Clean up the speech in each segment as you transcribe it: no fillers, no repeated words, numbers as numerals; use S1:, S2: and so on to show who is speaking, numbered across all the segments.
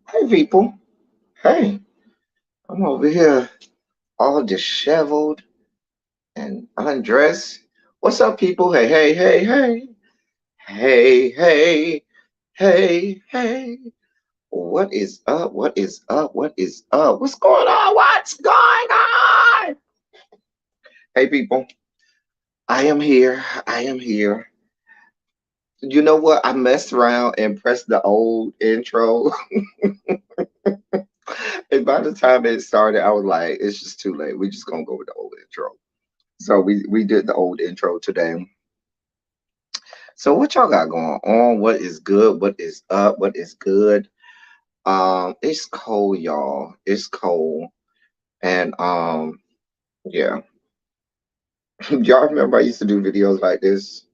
S1: Hey people, hey, I'm over here all disheveled and undressed. What's up, people? Hey, hey, hey, hey, hey, hey, hey, hey. What is up? What is up? What is up? What's going on? What's going on? Hey people, I am here. I am here. You know what? I messed around and pressed the old intro. And by the time it started, I was like, it's just too late. We're just gonna go with the old intro. So we did the old intro today. So what y'all got going on? What is good? What is up? What is good? It's cold, y'all. It's cold. And yeah. Y'all remember I used to do videos like this?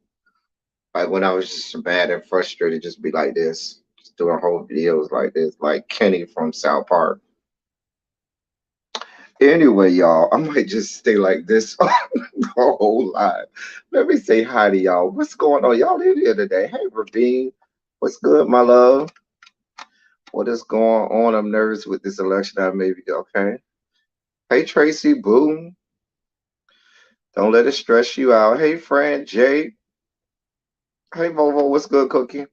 S1: Like when I was just mad and frustrated, just be like this. Just doing whole videos like this, like Kenny from South Park. Anyway, y'all, I might just stay like this the whole live. Let me say hi to y'all. What's going on? Y'all in here today? Hey, Ravine. What's good, my love? What is going on? I'm nervous with this election. I may be okay. Hey, Tracy. Boom. Don't let it stress you out. Hey, friend Jay. Hey, Vovo. What's good, Cookie?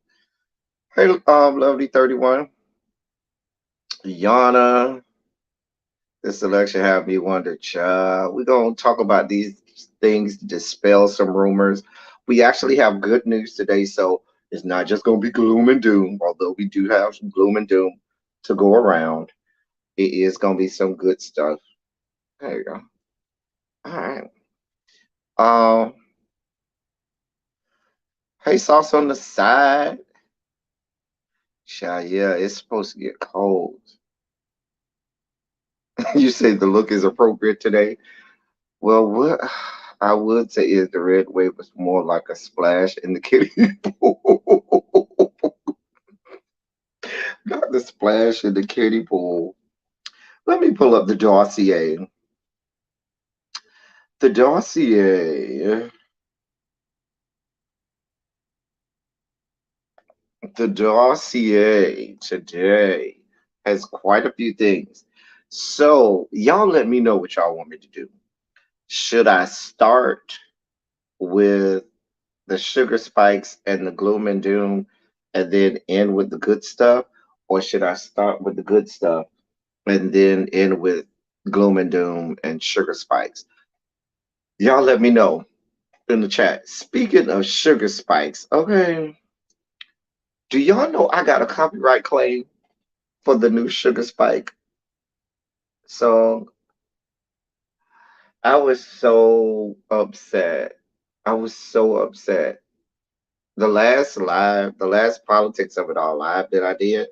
S1: Hey, Lovely 31. Yana. This election have me wonder, child. We're gonna talk about these things to dispel some rumors. We actually have good news today, so it's not just gonna be gloom and doom, although we do have some gloom and doom to go around. It is gonna be some good stuff. There you go. All right. Um, hey, sauce on the side. Child, yeah, it's supposed to get cold. You say the look is appropriate today. Well, what I would say is the red wave was more like a splash in the kiddie pool. Not the splash in the kiddie pool. Let me pull up the dossier. The dossier. The dossier today has quite a few things. So, y'all let me know what y'all want me to do. Should I start with the sugar spikes and the gloom and doom and then end with the good stuff? Or should I start with the good stuff and then end with gloom and doom and sugar spikes? Y'all let me know in the chat. Speaking of sugar spikes, okay, do y'all know I got a copyright claim for the new sugar spike song? I was so upset. I was so upset. The last politics of it all live that I did,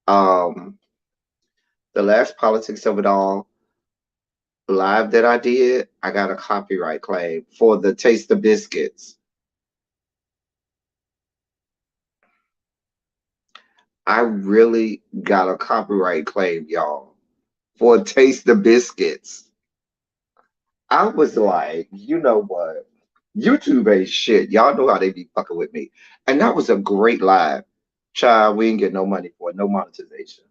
S1: um, the last politics of it all live that I did, I got a copyright claim for the Taste of Biscuits. I really got a copyright claim, y'all, for Taste the Biscuits. I was like, you know what? YouTube ain't shit. Y'all know how they be fucking with me. And that was a great live. Child, we ain't get no money for it, no monetization.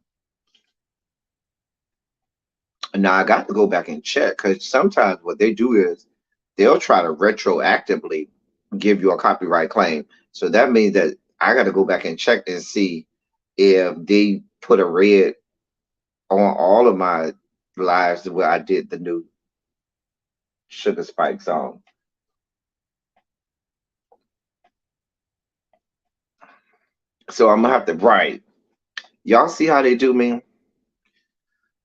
S1: Now I got to go back and check because sometimes what they do is they'll try to retroactively give you a copyright claim. So that means that I got to go back and check and see if they put a red on all of my lives where I did the new Sugar Spike song. So I'm gonna have to write. Y'all see how they do me?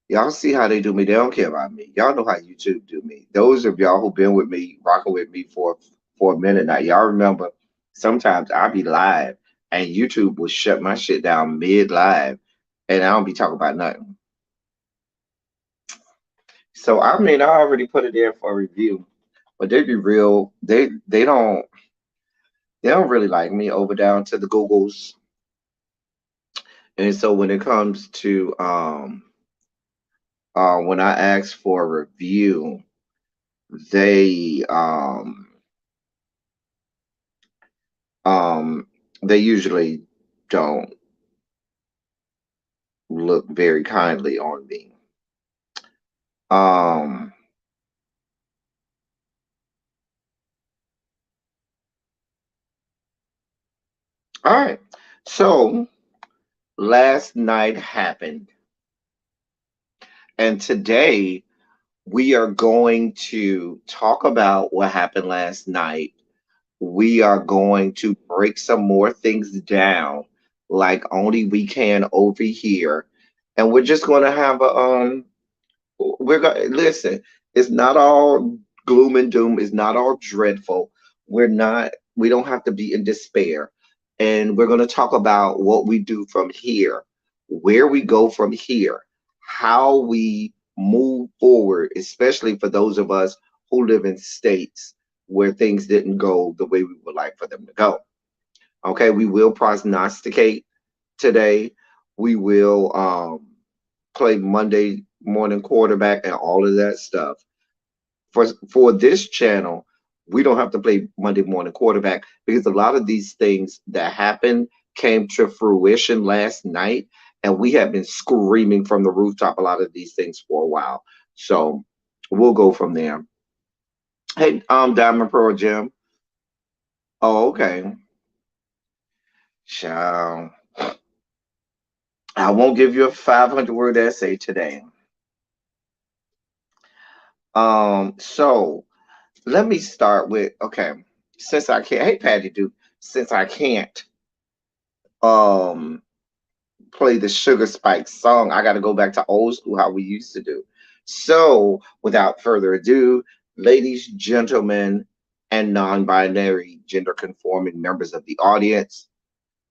S1: Y'all see how they do me? They don't care about me. Y'all know how YouTube do me. Those of y'all who've been with me, rocking with me for a minute now, y'all remember sometimes I'll be live and YouTube will shut my shit down mid live and I don't be talking about nothing. So I mean I already put it there for review, but they be real. They don't really like me over down to the Googles. And so when it comes to when I ask for a review, they um they usually don't look very kindly on me. Um all right. So last night happened and today we are going to talk about what happened last night. We are going to break some more things down like only we can over here. And we're just going to have a we're going to listen. It's not all gloom and doom. It's not all dreadful. We don't have to be in despair. And we're going to talk about what we do from here, where we go from here, how we move forward, especially for those of us who live in states where things didn't go the way we would like for them to go. Okay, we will prognosticate today. We will play Monday morning quarterback and all of that stuff. For this channel, we don't have to play Monday morning quarterback because a lot of these things that happened came to fruition last night, and we have been screaming from the rooftop a lot of these things for a while. So we'll go from there. Hey, Diamond Pearl Jim. Oh, okay. Child. I won't give you a 500-word essay today. So let me start with okay. Since I can't, hey Patty Duke, since I can't um play the Sugar Spike song, I got to go back to old school how we used to do. So without further ado, ladies, gentlemen, and non-binary gender conforming members of the audience,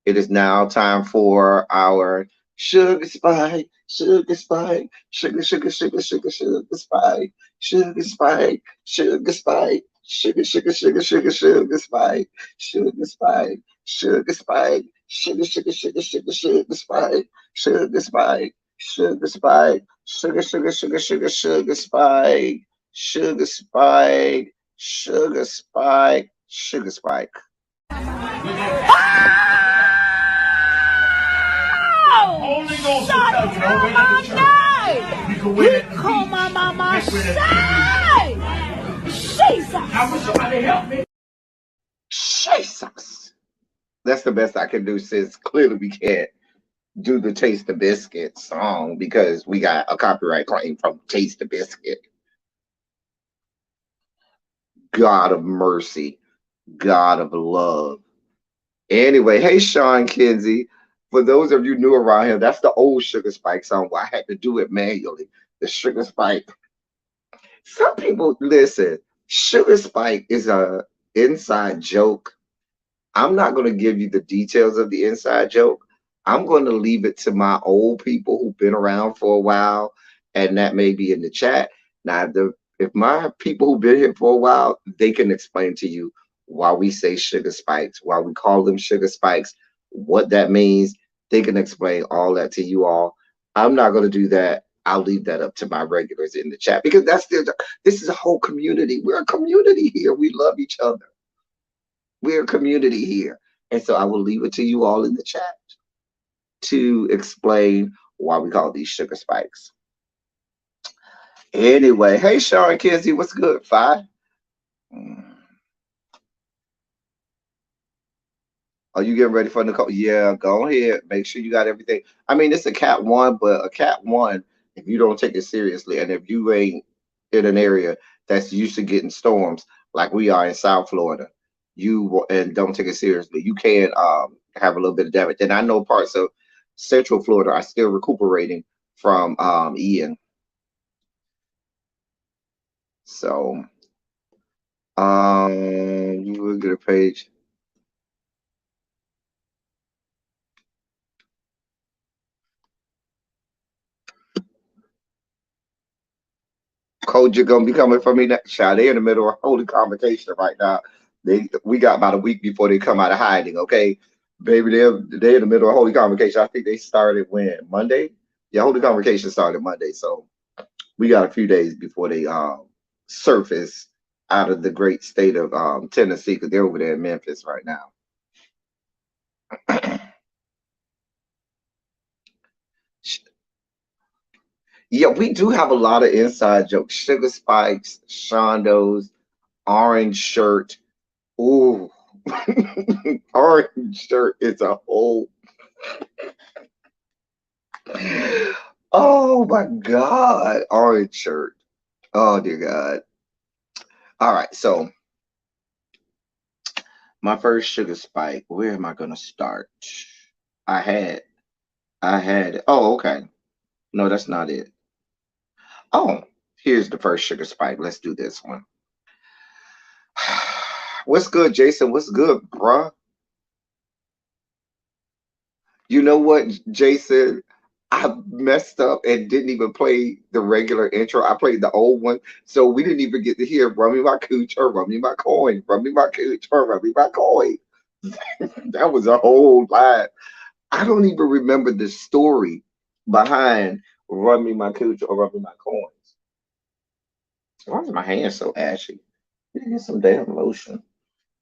S1: it is now time for our sugar spike, sugar spike, sugar, sugar, sugar, sugar, sugar spike, sugar spike, sugar spike, sugar, sugar, sugar, sugar, sugar spike, sugar spike, sugar spike, sugar, sugar, sugar, sugar, sugar spike, sugar spike, sugar spike, sugar, sugar, sugar, sugar, sugar spike, sugar spike, sugar spike, sugar spike.
S2: Holy Ghost will tell you, don't wait at the church. You can win at the
S3: Jesus!
S2: I wish somebody help me.
S1: Jesus. That's the best I can do since clearly we can't do the Taste the Biscuit song because we got a copyright claim from Taste the Biscuit. God of mercy, God of love. Anyway, hey Sean Kinsey. For those of you new around here, that's the old Sugar Spike song where I had to do it manually. The Sugar Spike. Some people listen. Sugar Spike is a inside joke. I'm not going to give you the details of the inside joke. I'm going to leave it to my old people who've been around for a while, and that may be in the chat. Now, if my people who've been here for a while, they can explain to you why we say sugar spikes, why we call them sugar spikes, what that means. They can explain all that to you all. I'm not going to do that. I'll leave that up to my regulars in the chat because this is a whole community. We're a community here. We love each other. We're a community here. And so I will leave it to you all in the chat to explain why we call these sugar spikes. Anyway, hey Sean Kinsey, what's good? Fi? Are you getting ready for Nicole? Yeah, go ahead. Make sure you got everything. I mean, it's a cat one, but a cat one, if you don't take it seriously, and if you ain't in an area that's used to getting storms like we are in South Florida, and don't take it seriously, you can have a little bit of damage. And I know parts of Central Florida are still recuperating from Ian. So you will get a page. Coach, you're gonna be coming for me next. Child, they in the middle of holy convocation right now. We got about a week before they come out of hiding. Okay, baby, they in the middle of holy convocation. I think they started when Monday. Yeah, holy convocation started Monday, so we got a few days before they surface out of the great state of Tennessee because they're over there in Memphis right now. Yeah, we do have a lot of inside jokes. Sugar Spikes, Shondo's, Orange Shirt. Ooh, orange shirt is a whole. Oh my God, orange shirt. Oh dear God. All right, so my first sugar spike. Where am I gonna start? I had, I had. Oh, okay. No, that's not it. Oh, here's the first sugar spike. Let's do this one. What's good, Jason? What's good, bruh? You know what, Jason? I messed up and didn't even play the regular intro. I played the old one. So we didn't even get to hear Run Me My Cooch or Run Me My Coin, Run Me My Cooch or Run Me My Coin. That was a whole lot. I don't even remember the story behind Run Me My Cooch or Run Me My Coins. Why is my hands so ashy? Need to get some damn lotion.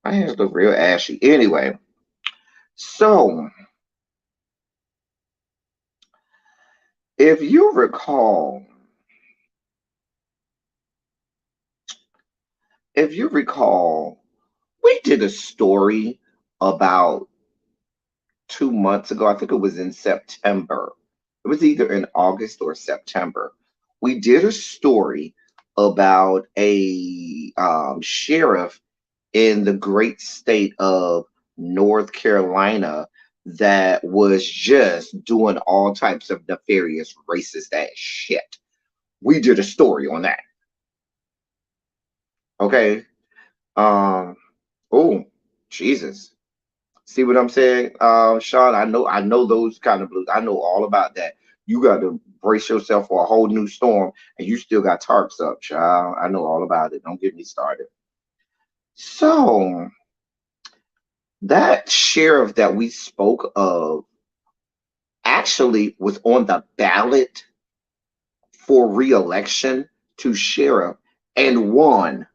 S1: My hands look real ashy. Anyway, so if you recall, if you recall, we did a story about 2 months ago. I think it was in September. It was either in August or September. We did a story about a sheriff in the great state of North Carolina that was just doing all types of nefarious racist ass shit. We did a story on that. Okay. Um, oh, Jesus. See what I'm saying, Sean? I know those kind of blues. I know all about that. You got to brace yourself for a whole new storm, and you still got tarps up, child. I know all about it. Don't get me started. So that sheriff that we spoke of actually was on the ballot for re-election to sheriff and won,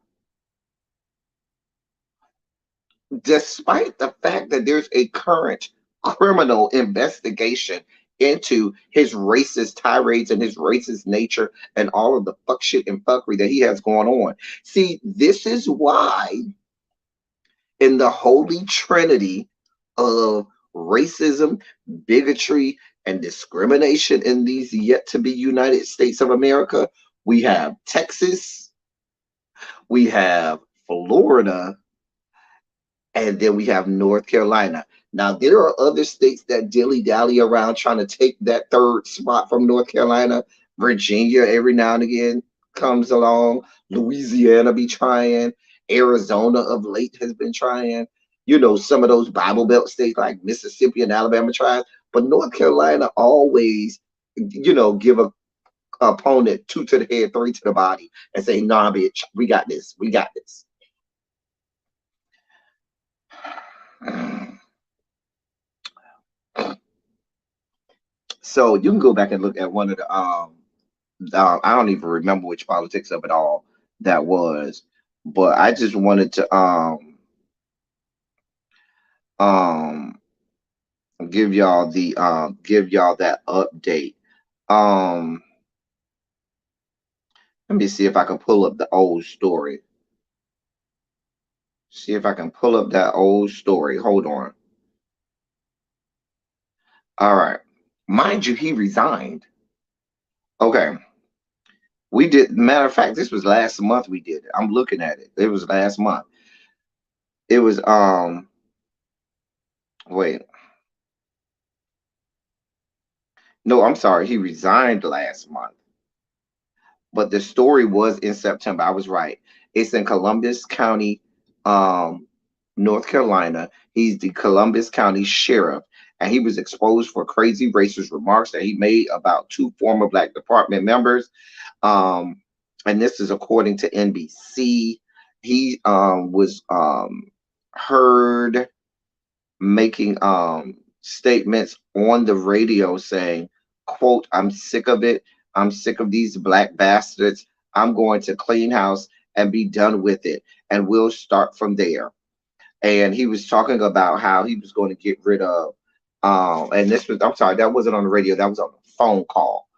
S1: despite the fact that there's a current criminal investigation into his racist tirades and his racist nature and all of the fuck shit and fuckery that he has going on. See, this is why in the holy trinity of racism, bigotry, and discrimination in these yet to be United States of America, we have Texas, we have Florida, and then we have North Carolina. Now, there are other states that dilly dally around trying to take that third spot from North Carolina. Virginia, every now and again, comes along. Louisiana be trying. Arizona of late has been trying. You know, some of those Bible Belt states like Mississippi and Alabama tries. But North Carolina always, give a opponent two to the head, three to the body, and say, "Nah, bitch, we got this. We got this." So you can go back and look at one of the I don't even remember which politics of it all that was, but I just wanted to um give y'all that update. Um Let me see if I can pull up the old story. See if I can pull up that old story. Hold on. All right. Mind you, he resigned. Okay. We did, matter of fact, this was last month we did it. I'm looking at it. It was last month. It was wait. No, I'm sorry. He resigned last month. But the story was in September. I was right. It's in Columbus County, um, North Carolina. He's the Columbus County Sheriff, and he was exposed for crazy racist remarks that he made about two former Black department members. Um, and this is according to NBC. He was heard making statements on the radio saying, quote, I'm sick of it. I'm sick of these black bastards. I'm going to clean house and be done with it. And we'll start from there. And he was talking about how he was going to get rid of and this was, I'm sorry, that wasn't on the radio, that was on a phone call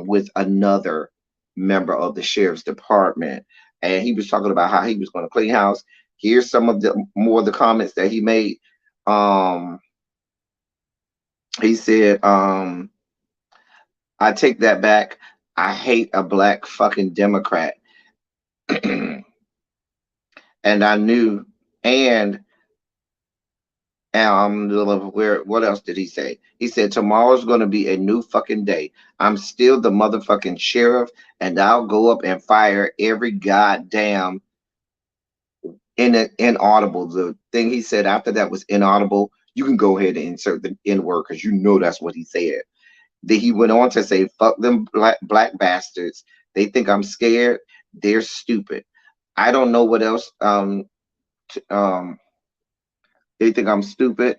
S1: with another member of the sheriff's department. And he was talking about how he was going to clean house. Here's some of the more of the comments that he made. um he said, I take that back. I hate a black fucking Democrat. And I knew, and where, what else did he say? He said, tomorrow's going to be a new fucking day. I'm still the motherfucking sheriff, and I'll go up and fire every goddamn inaudible. The thing he said after that was inaudible. You can go ahead and insert the N word because you know that's what he said. Then he went on to say, fuck them black bastards. They think I'm scared. They're stupid. I don't know what else. They think I'm stupid.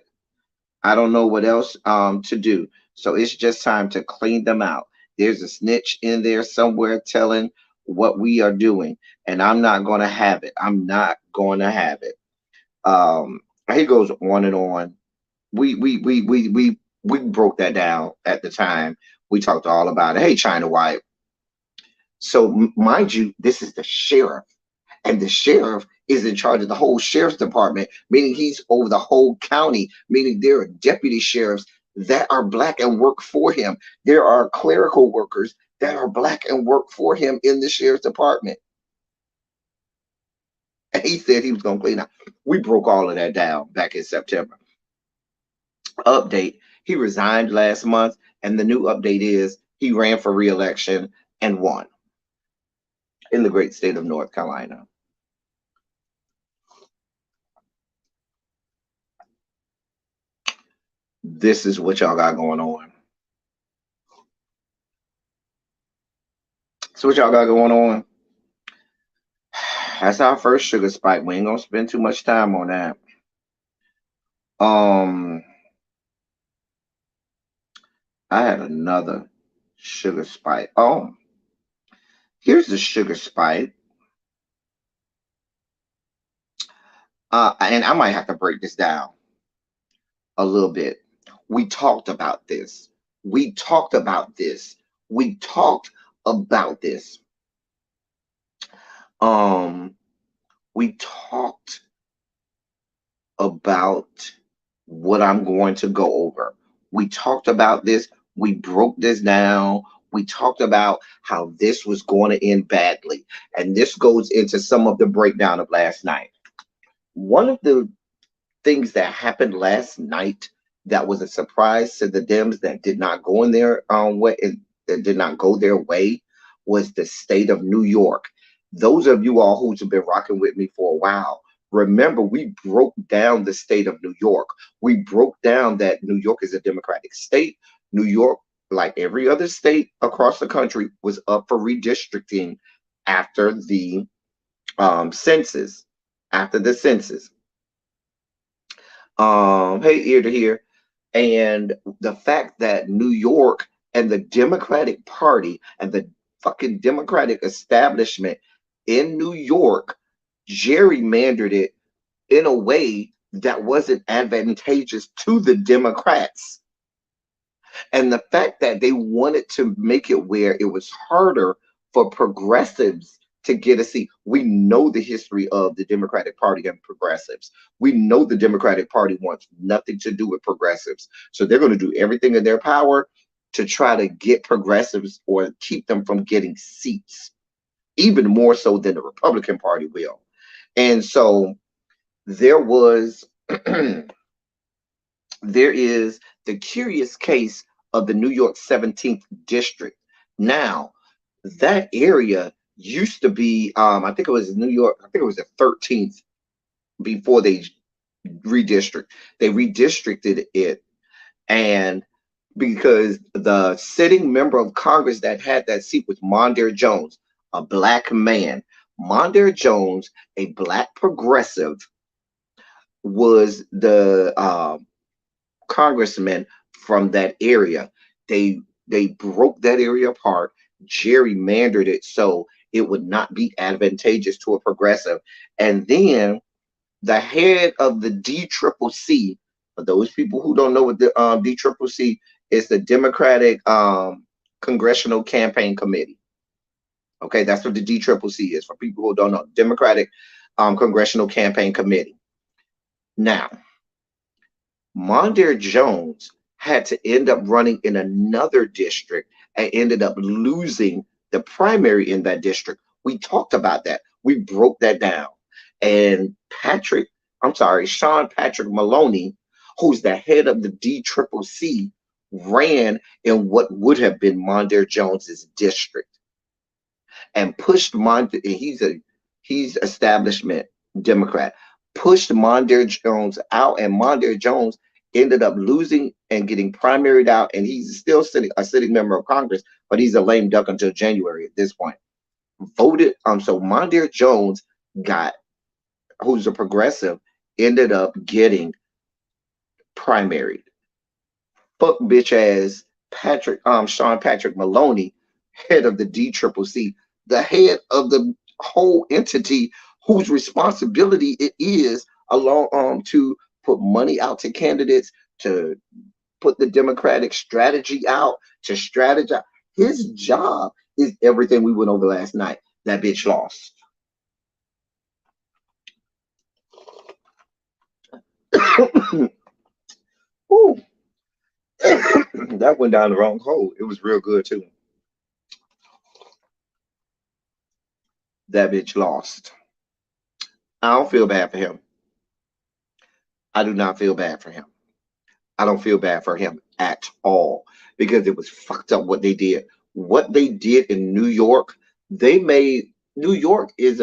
S1: I don't know what else to do. So it's just time to clean them out. There's a snitch in there somewhere telling what we are doing, and I'm not going to have it. I'm not going to have it. Um, he goes on and on. We broke that down at the time. We talked all about it. Hey, China White. So mind you, this is the sheriff, and the sheriff is in charge of the whole sheriff's department, meaning he's over the whole county, meaning there are deputy sheriffs that are black and work for him. There are clerical workers that are black and work for him in the sheriff's department. And he said he was going to clean up. We broke all of that down back in September. Update: he resigned last month, and the new update is he ran for re-election and won in the great state of North Carolina. This is what y'all got going on. So what y'all got going on? That's our first sugar spike. We ain't gonna spend too much time on that. Um, I had another sugar spike. Oh, here's the sugar spike. And I might have to break this down a little bit. We talked about this. We talked about this. We talked about this. Um, we talked about what I'm going to go over. We talked about this. We broke this down. We talked about how this was going to end badly. And this goes into some of the breakdown of last night. One of the things that happened last night that was a surprise to the Dems that did not go in their way, that did not go their way, was the state of New York. Those of you all who's been rocking with me for a while, remember we broke down the state of New York. We broke down that New York is a Democratic state. New York, like every other state across the country, was up for redistricting after the census. After the census. Hey, ear to hear. And the fact that New York and the Democratic Party and the fucking Democratic establishment in New York gerrymandered it in a way that wasn't advantageous to the Democrats. And the fact that they wanted to make it where it was harder for progressives to get a seat. We know the history of the Democratic Party and progressives. We know the Democratic Party wants nothing to do with progressives. So they're going to do everything in their power to try to get progressives or keep them from getting seats, even more so than the Republican Party will. And so there was there is the curious case of the New York 17th district. Now, that area used to be, I think it was New York, I think it was the 13th before they redistrict. They redistricted it, and because the sitting member of Congress that had that seat was Mondaire Jones, a black man. Mondaire Jones, a black progressive, was the congressmen from that area. They broke that area apart, gerrymandered it so it would not be advantageous to a progressive. And then the head of the DCCC, for those people who don't know what the DCCC is, the Democratic Congressional Campaign Committee. Okay, that's what the DCCC is for people who don't know. Democratic Congressional Campaign Committee. Now, Mondaire Jones had to end up running in another district and ended up losing the primary in that district. We talked about that. We broke that down. And Sean Patrick Maloney, who's the head of the DCCC, ran in what would have been Mondaire Jones's district and pushed he's establishment Democrat, pushed Mondaire Jones out, and Mondaire Jones ended up losing and getting primaried out, and he's still a sitting member of Congress, but he's a lame duck until January at this point. Voted so Mondaire Jones got, who's a progressive, ended up getting primaried. Fuck bitch ass Sean Patrick Maloney, head of the DCCC, the head of the whole entity whose responsibility it is along to put money out to candidates, to put the Democratic strategy out, to strategize. His job is everything we went over last night. That bitch lost. Ooh. That went down the wrong hole. It was real good too. That bitch lost. I don't feel bad for him. I do not feel bad for him. I don't feel bad for him at all because it was fucked up what they did. What they did in New York, they made New York is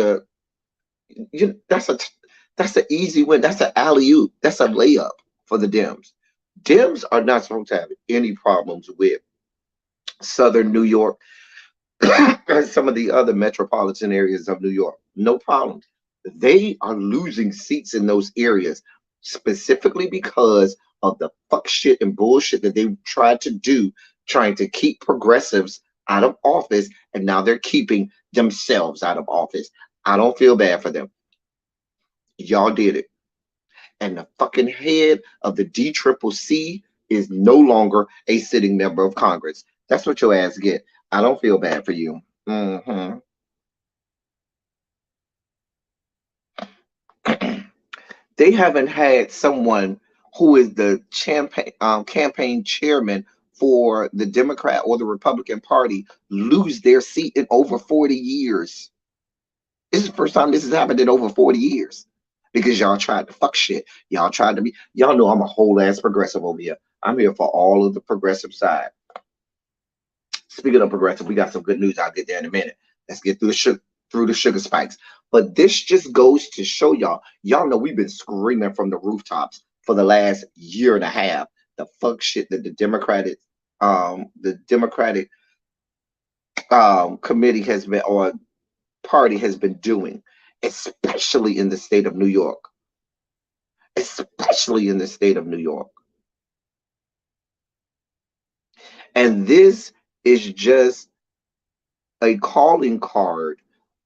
S1: that's an easy win. That's an alley oop. That's a layup for the Dems. Dems are not supposed to have any problems with Southern New York and some of the other metropolitan areas of New York. No problems. They are losing seats in those areas specifically because of the fuck shit and bullshit that they tried to do, trying to keep progressives out of office, and now they're keeping themselves out of office. I don't feel bad for them. Y'all did it. And the fucking head of the DCCC is no longer a sitting member of Congress. That's what your ass get. I don't feel bad for you. Mm-hmm. They haven't had someone who is the campaign chairman for the Democrat or the Republican Party lose their seat in over 40 years. This is the first time this has happened in over 40 years because y'all tried to fuck shit. Y'all tried to be, y'all know I'm a whole ass progressive over here. I'm here for all of the progressive side. Speaking of progressive, we got some good news. I'll get there in a minute. Let's get through the sugar spikes. But this just goes to show y'all know we've been screaming from the rooftops for the last year and a half the fuck shit that the Democratic committee has been, or party has been doing, especially in the state of New York. Especially in the state of New York. And this is just a calling card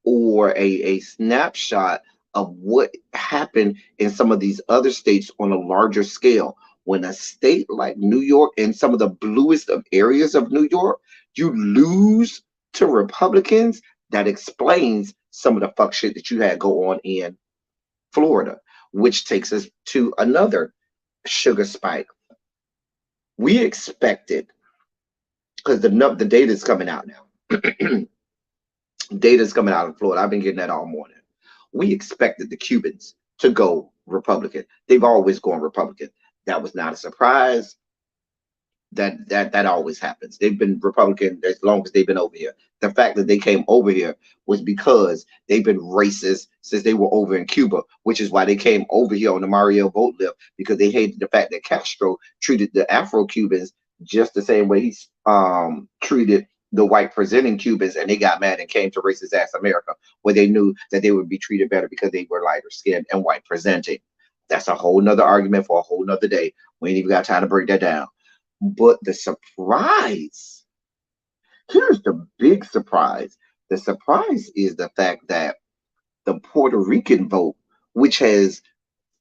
S1: or a snapshot of what happened in some of these other states on a larger scale. When a state like New York and some of the bluest of areas of New York, you lose to Republicans, that explains some of the fuck shit that you had go on in Florida, which takes us to another sugar spike. We expected, because the data is coming out now. Data's coming out in Florida. I've been getting that all morning. We expected the Cubans to go Republican. They've always gone Republican. That was not a surprise. That always happens. They've been Republican as long as they've been over here. The fact that they came over here was because they've been racist since they were over in Cuba, which is why they came over here on the Mario boat lift, because they hated the fact that Castro treated the Afro-Cubans just the same way he treated the white presenting Cubans, and they got mad and came to racist ass America, where they knew that they would be treated better because they were lighter skinned and white presenting. That's a whole nother argument for a whole nother day. We ain't even got time to break that down. But the surprise, here's the big surprise. The surprise is the fact that the Puerto Rican vote, which has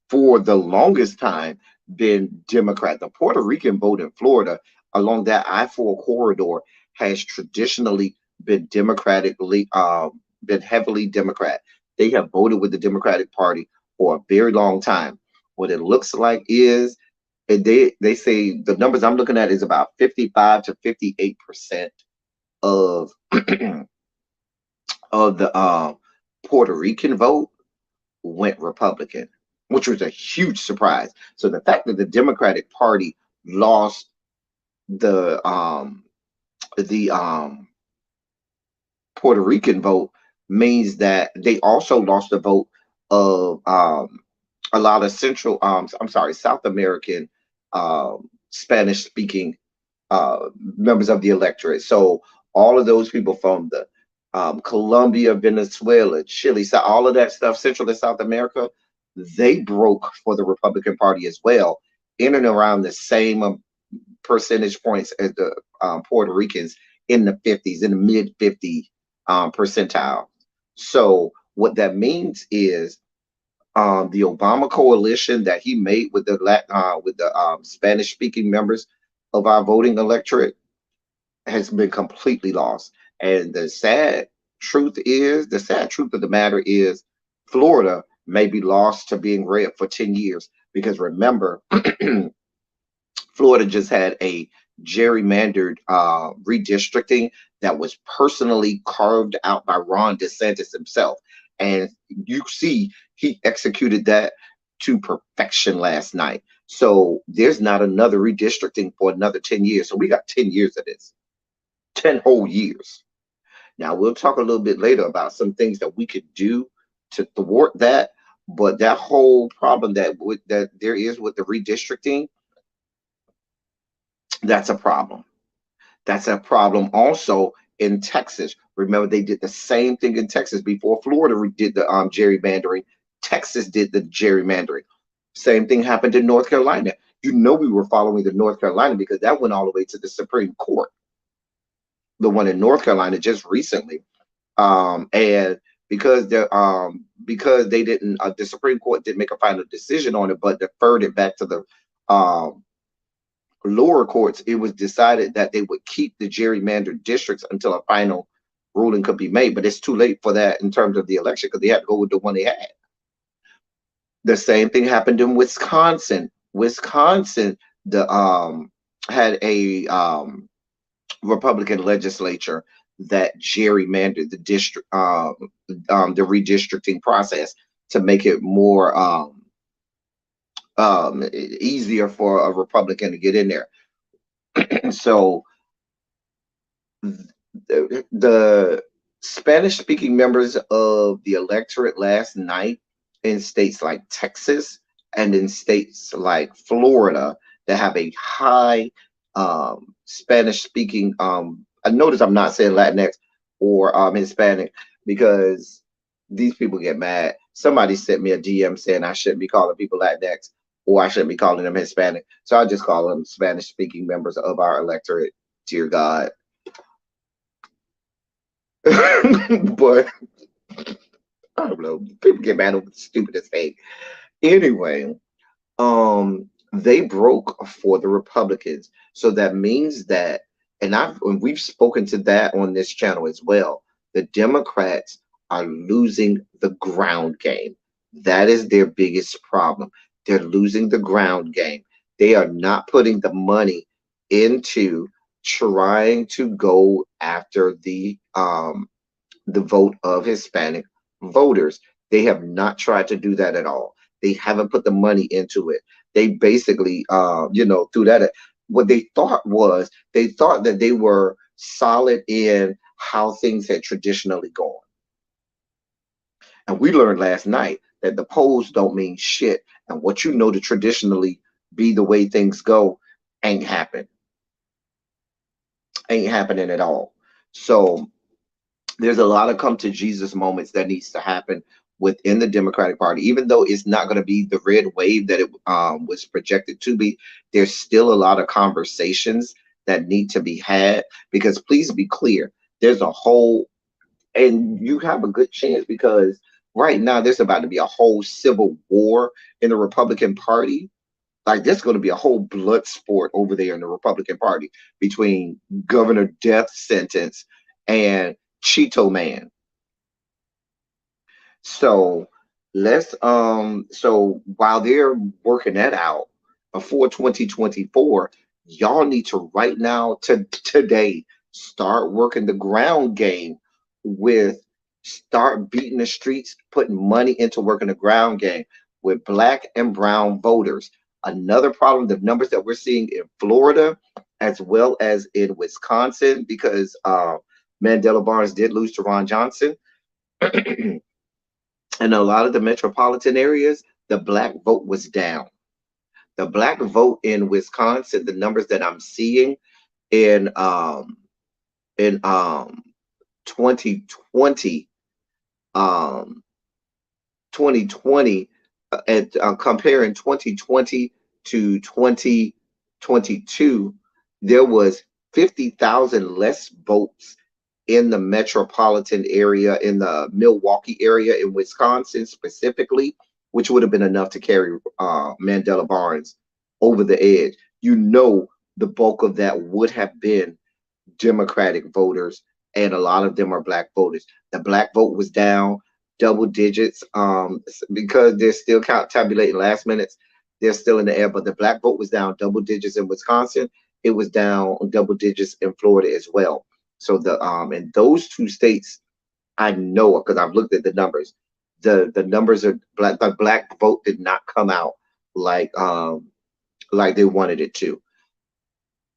S1: for the longest time been Democrat, the Puerto Rican vote in Florida along that I-4 corridor has traditionally been democratically, been heavily Democrat. They have voted with the Democratic Party for a very long time. What it looks like is, and they say the numbers I'm looking at is about 55 to 58% of of the Puerto Rican vote went Republican, which was a huge surprise. So the fact that the Democratic Party lost the Puerto Rican vote means that they also lost the vote of a lot of Central, I'm sorry, South American Spanish speaking members of the electorate. So all of those people from the Colombia, Venezuela, Chile, so all of that stuff, Central and South America, they broke for the Republican Party as well, in and around the same percentage points as the Puerto Ricans, in the 50s, in the mid 50 percentile. So what that means is the Obama coalition that he made with the Spanish speaking members of our voting electorate has been completely lost. And the sad truth of the matter is, Florida may be lost to being red for 10 years. Because remember, Florida just had a gerrymandered redistricting that was personally carved out by Ron DeSantis himself. And you see, he executed that to perfection last night. So there's not another redistricting for another 10 years. So we got 10 years of this, 10 whole years. Now, we'll talk a little bit later about some things that we could do to thwart that. But that whole problem that there is with the redistricting, that's a problem. That's a problem also in Texas. Remember, they did the same thing in Texas before Florida did the gerrymandering. Texas did the gerrymandering. Same thing happened in North Carolina. You know, we were following the North Carolina because that went all the way to the Supreme Court. The one in North Carolina just recently, and because they didn't, the Supreme Court didn't make a final decision on it, but deferred it back to the um, lower courts. It was decided that they would keep the gerrymandered districts until a final ruling could be made. But it's too late for that in terms of the election because they had to go with the one they had. The same thing happened in Wisconsin. Wisconsin, the had a Republican legislature that gerrymandered the district, the redistricting process to make it more easier for a Republican to get in there. So the Spanish speaking members of the electorate last night in states like Texas and in states like Florida that have a high Spanish speaking, I notice I'm not saying Latinx or Hispanic because these people get mad. Somebody sent me a DM saying I shouldn't be calling people Latinx or I shouldn't be calling them Hispanic. So I just call them Spanish speaking members of our electorate. dear God. But I don't know. People get mad over the stupidest thing. Anyway, they broke for the Republicans. So that means that, and we've spoken to that on this channel as well. The Democrats are losing the ground game. That is their biggest problem. They're losing the ground game. They are not putting the money into trying to go after the vote of Hispanic voters. They have not tried to do that at all. They haven't put the money into it. They basically, through that, what they thought was they thought that they were solid in how things had traditionally gone. And we learned last night that the polls don't mean shit. And what you know to traditionally be the way things go ain't happen. Ain't happening at all. So there's a lot of come to Jesus moments that needs to happen within the Democratic Party, even though it's not going to be the red wave that it was projected to be. There's still a lot of conversations that need to be had because please be clear, there's a whole, and you have a good chance because right now there's about to be a whole civil war in the Republican Party. Like there's going to be a whole blood sport over there in the Republican Party between Governor Death Sentence and Cheeto Man. So so while they're working that out before 2024, y'all need to right now to today start working the ground game with start beating the streets, putting money into working the ground game with black and brown voters. Another problem, the numbers that we're seeing in Florida as well as in Wisconsin, because Mandela Barnes did lose to Ron Johnson. In a lot of the metropolitan areas, the black vote was down. The black vote in Wisconsin, the numbers that I'm seeing in in 2020, um 2020 and comparing 2020 to 2022, there was 50,000 less votes in the metropolitan area, in the Milwaukee area, in Wisconsin specifically, which would have been enough to carry Mandela Barnes over the edge. You know, the bulk of that would have been Democratic voters, and a lot of them are black voters. The black vote was down double digits because they're still tabulating last minutes. They're still in the air, but the black vote was down double digits in Wisconsin. It was down double digits in Florida as well. So the in those two states, I know because I've looked at the numbers. The numbers are black. The black vote did not come out like they wanted it to.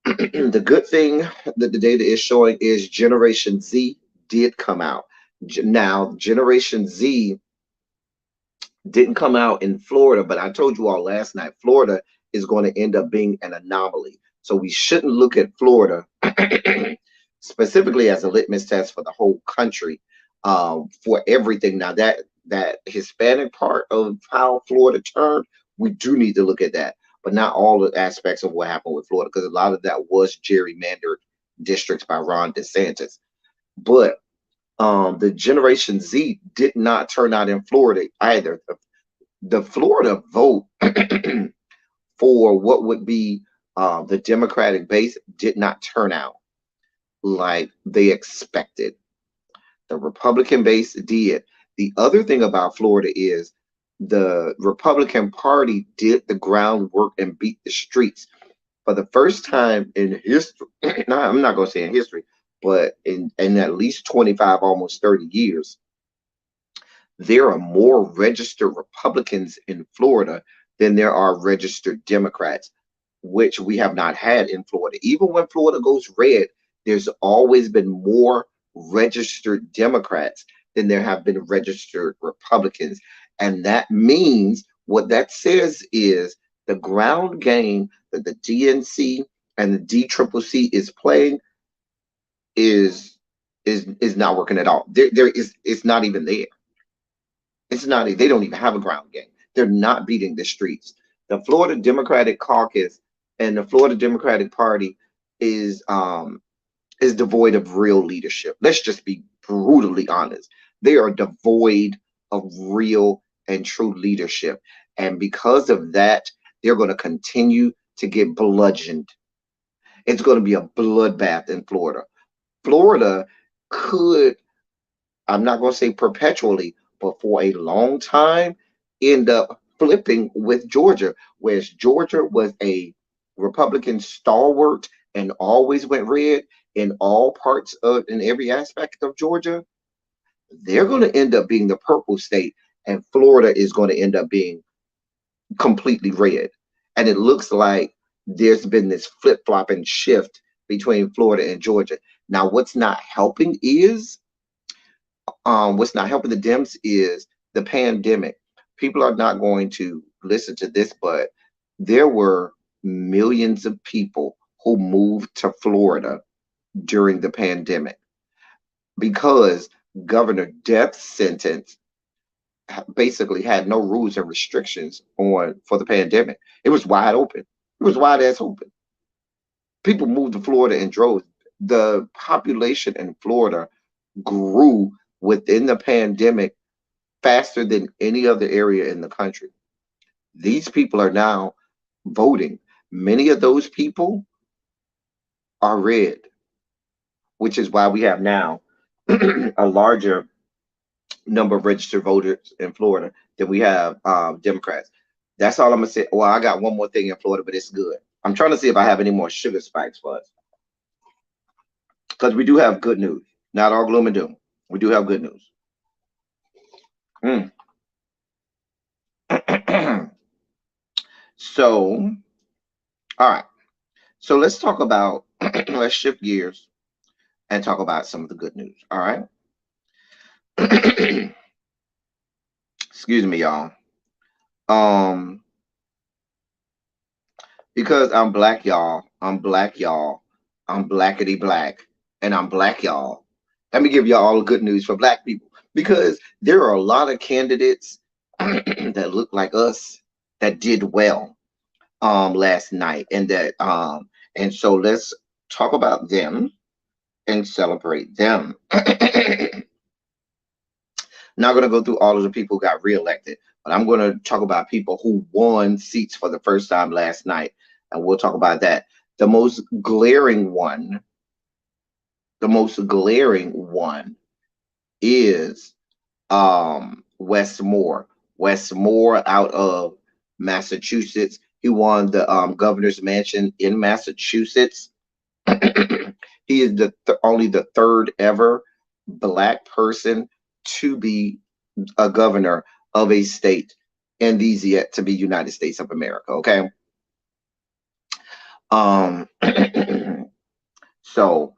S1: The good thing that the data is showing is Generation Z did come out. Now, Generation Z didn't come out in Florida, but I told you all last night, Florida is going to end up being an anomaly. So we shouldn't look at Florida specifically as a litmus test for the whole country for everything. Now that Hispanic part of how Florida turned, we do need to look at that, but not all the aspects of what happened with Florida because a lot of that was gerrymandered districts by Ron DeSantis. But the Generation Z did not turn out in Florida either. The Florida vote for what would be the Democratic base did not turn out like they expected. The Republican base did. The other thing about Florida is the Republican Party did the groundwork and beat the streets for the first time in history. No, I'm not going to say in history, but in at least 25, almost 30 years, there are more registered Republicans in Florida than there are registered Democrats, which we have not had in Florida. Even when Florida goes red, there's always been more registered Democrats than there have been registered Republicans. And that means what that says is the ground game that the DNC and the DCCC is playing is not working at all. There is it's not even there. It's not. They don't even have a ground game. They're not beating the streets. The Florida Democratic Caucus and the Florida Democratic Party is is devoid of real leadership. Let's just be brutally honest. They are devoid of real and true leadership. And because of that, they're going to continue to get bludgeoned. It's going to be a bloodbath in Florida. Florida could, I'm not going to say perpetually, but for a long time, end up flipping with Georgia, whereas Georgia was a Republican stalwart and always went red in all parts of in every aspect of Georgia. They're going to end up being the purple state, and Florida is going to end up being completely red. And it looks like there's been this flip flop and shift between Florida and Georgia. Now, what's not helping the Dems is the pandemic. People are not going to listen to this, but there were millions of people who moved to Florida during the pandemic because Governor Death sentence basically had no rules and restrictions on for the pandemic. It was wide open. It was wide ass open. People moved to Florida in droves. The population in Florida grew within the pandemic faster than any other area in the country. These people are now voting. Many of those people are red, which is why we have now a larger number of registered voters in Florida than we have Democrats. That's all I'm gonna say. Well, I got one more thing in Florida, but it's good. I'm trying to see if I have any more sugar spikes for us because we do have good news. Not all gloom and doom. We do have good news. Mm. So, all right. So let's talk about let's shift gears and talk about some of the good news. All right. Excuse me, y'all. Um, because I'm black, y'all. I'm black, y'all. I'm blackety black, and I'm black, y'all. Let me give y'all all the good news for black people because there are a lot of candidates that look like us that did well last night, and so let's talk about them and celebrate them. Not going to go through all of the people who got reelected, but I'm going to talk about people who won seats for the first time last night, and we'll talk about that. The most glaring one, the most glaring one is Wes Moore. Wes Moore out of Massachusetts. He won the governor's mansion in Massachusetts. He is only the third ever black person to be a governor of a state in these yet to be United States of America. Okay. Um, so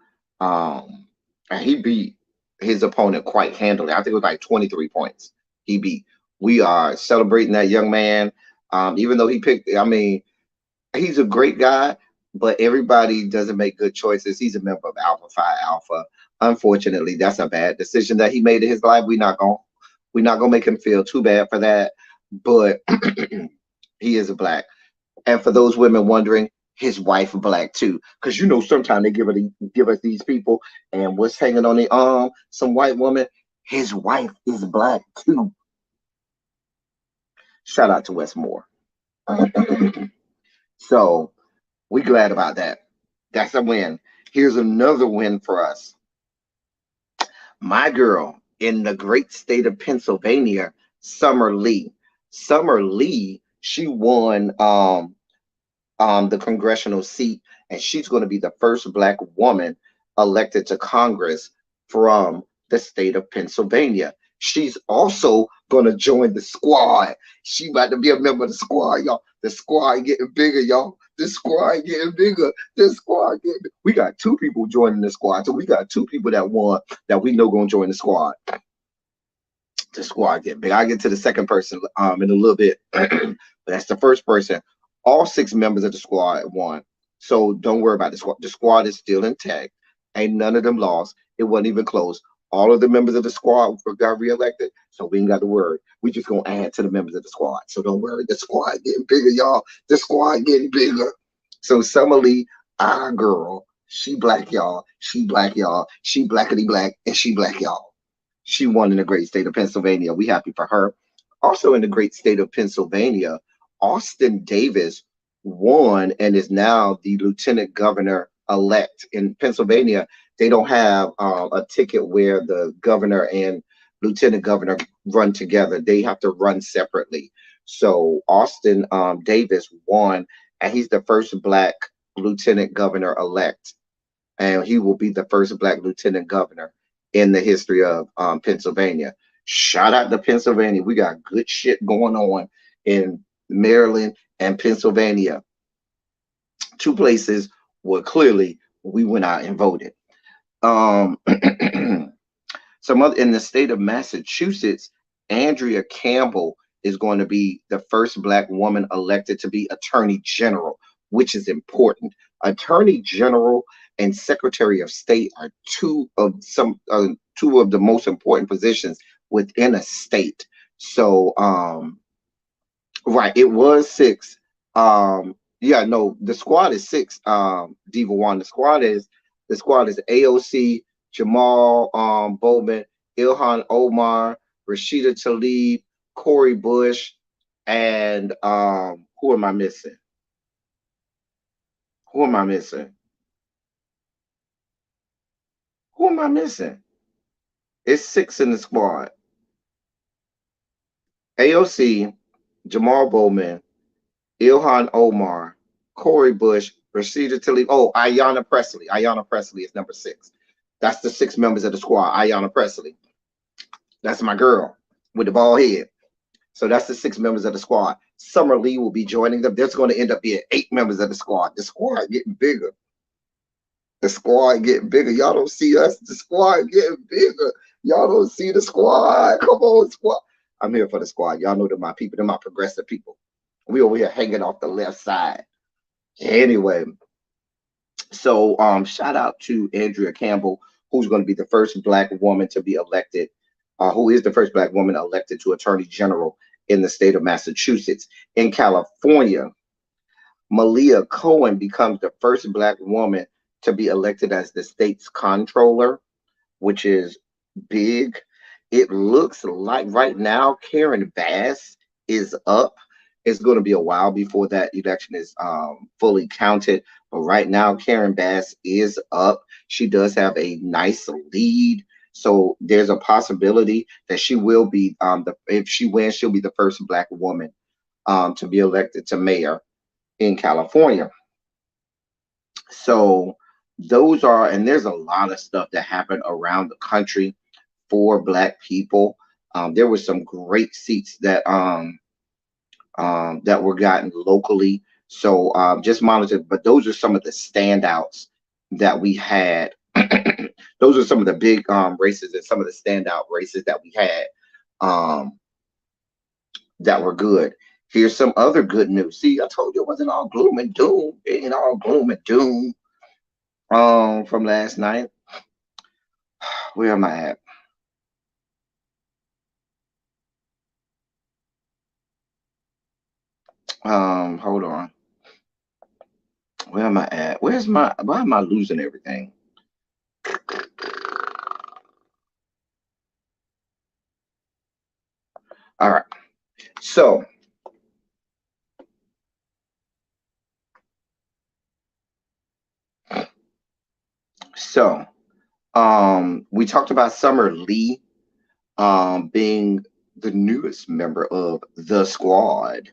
S1: he beat his opponent quite handily. I think it was like 23 points. He beat. We are celebrating that young man. Even though he picked, I mean, he's a great guy, but everybody doesn't make good choices. He's a member of Alpha Phi Alpha. Unfortunately, that's a bad decision that he made in his life. We're not gonna make him feel too bad for that. But he is a black. And for those women wondering, his wife black too, because sometimes they give us these people, and what's hanging on the arm, some white woman. His wife is black too. Shout out to Westmore. So we glad about that. That's a win. Here's another win for us. My girl in the great state of Pennsylvania, Summer Lee. Summer Lee, she won the congressional seat, and she's going to be the first black woman elected to Congress from the state of Pennsylvania. She's also going to join the squad. She about to be a member of the squad, y'all. The squad getting bigger, y'all. The squad getting bigger. The squad getting bigger. We got two people joining the squad. So we got two people that won that we know going to join the squad. The squad getting big. I'll get to the second person in a little bit. But that's the first person. All six members of the squad won. So don't worry about the squad. The squad is still intact. Ain't none of them lost. It wasn't even close. All of the members of the squad got reelected. So we ain't got to worry. We just gonna add to the members of the squad. So don't worry. The squad getting bigger, y'all. The squad getting bigger. So Summer Lee, our girl, She black, y'all. She black, y'all. She blackity black, and she black, y'all. She won in the great state of Pennsylvania. We happy for her. Also in the great state of Pennsylvania, Austin Davis won and is now the lieutenant governor elect in Pennsylvania. They don't have a ticket where the governor and lieutenant governor run together. They have to run separately. So Austin Davis won, and he's the first black lieutenant governor elect, and he will be the first black lieutenant governor in the history of Pennsylvania. Shout out to Pennsylvania. We got good shit going on in Maryland and Pennsylvania, two places where clearly we went out and voted. Um, some other in the state of Massachusetts, Andrea Campbell is going to be the first black woman elected to be attorney general, which is important. Attorney general and secretary of state are two of the most important positions within a state. So right, it was six. Yeah, no, the squad is six. Diva One. The squad is AOC, Jamal Bowman, Ilhan Omar, Rashida Tlaib, Corey Bush, and who am I missing? Who am I missing? Who am I missing? It's six in the squad. AOC, Jamal Bowman, Ilhan Omar, Corey Bush, Rashida Tlaib. Oh, Ayanna Presley. Ayanna Presley is number six. That's the six members of the squad. Ayanna Presley. That's my girl with the bald head. So that's the six members of the squad. Summer Lee will be joining them. There's going to end up being eight members of the squad. The squad getting bigger. The squad getting bigger. Y'all don't see us. The squad getting bigger. Y'all don't see the squad. Come on, squad. I'm here for the squad. Y'all know they're my people. They're my progressive people. We over here hanging off the left side. Anyway, so shout out to Andrea Campbell, who's going to be the first black woman to be elected, who is the first black woman elected to attorney general in the state of Massachusetts. In California, Malia Cohen becomes the first black woman to be elected as the state's controller, which is big. It looks like right now Karen Bass is up. It's going to be a while before that election is fully counted, but right now Karen Bass is up. She does have a nice lead, so there's a possibility that she will be if she wins, she'll be the first black woman to be elected to mayor in California. So those are, and there's a lot of stuff that happened around the country for black people. There were some great seats that were gotten locally. So just monitor, but those are some of the standouts that we had. Those are some of the big races and some of the standout races that we had um, that were good. Here's some other good news. See, I told you it wasn't all gloom and doom. It ain't all gloom and doom from last night. Where am I at? Hold on. Where am I at? Why am I losing everything? All right. So, so we talked about Summer Lee being the newest member of the squad,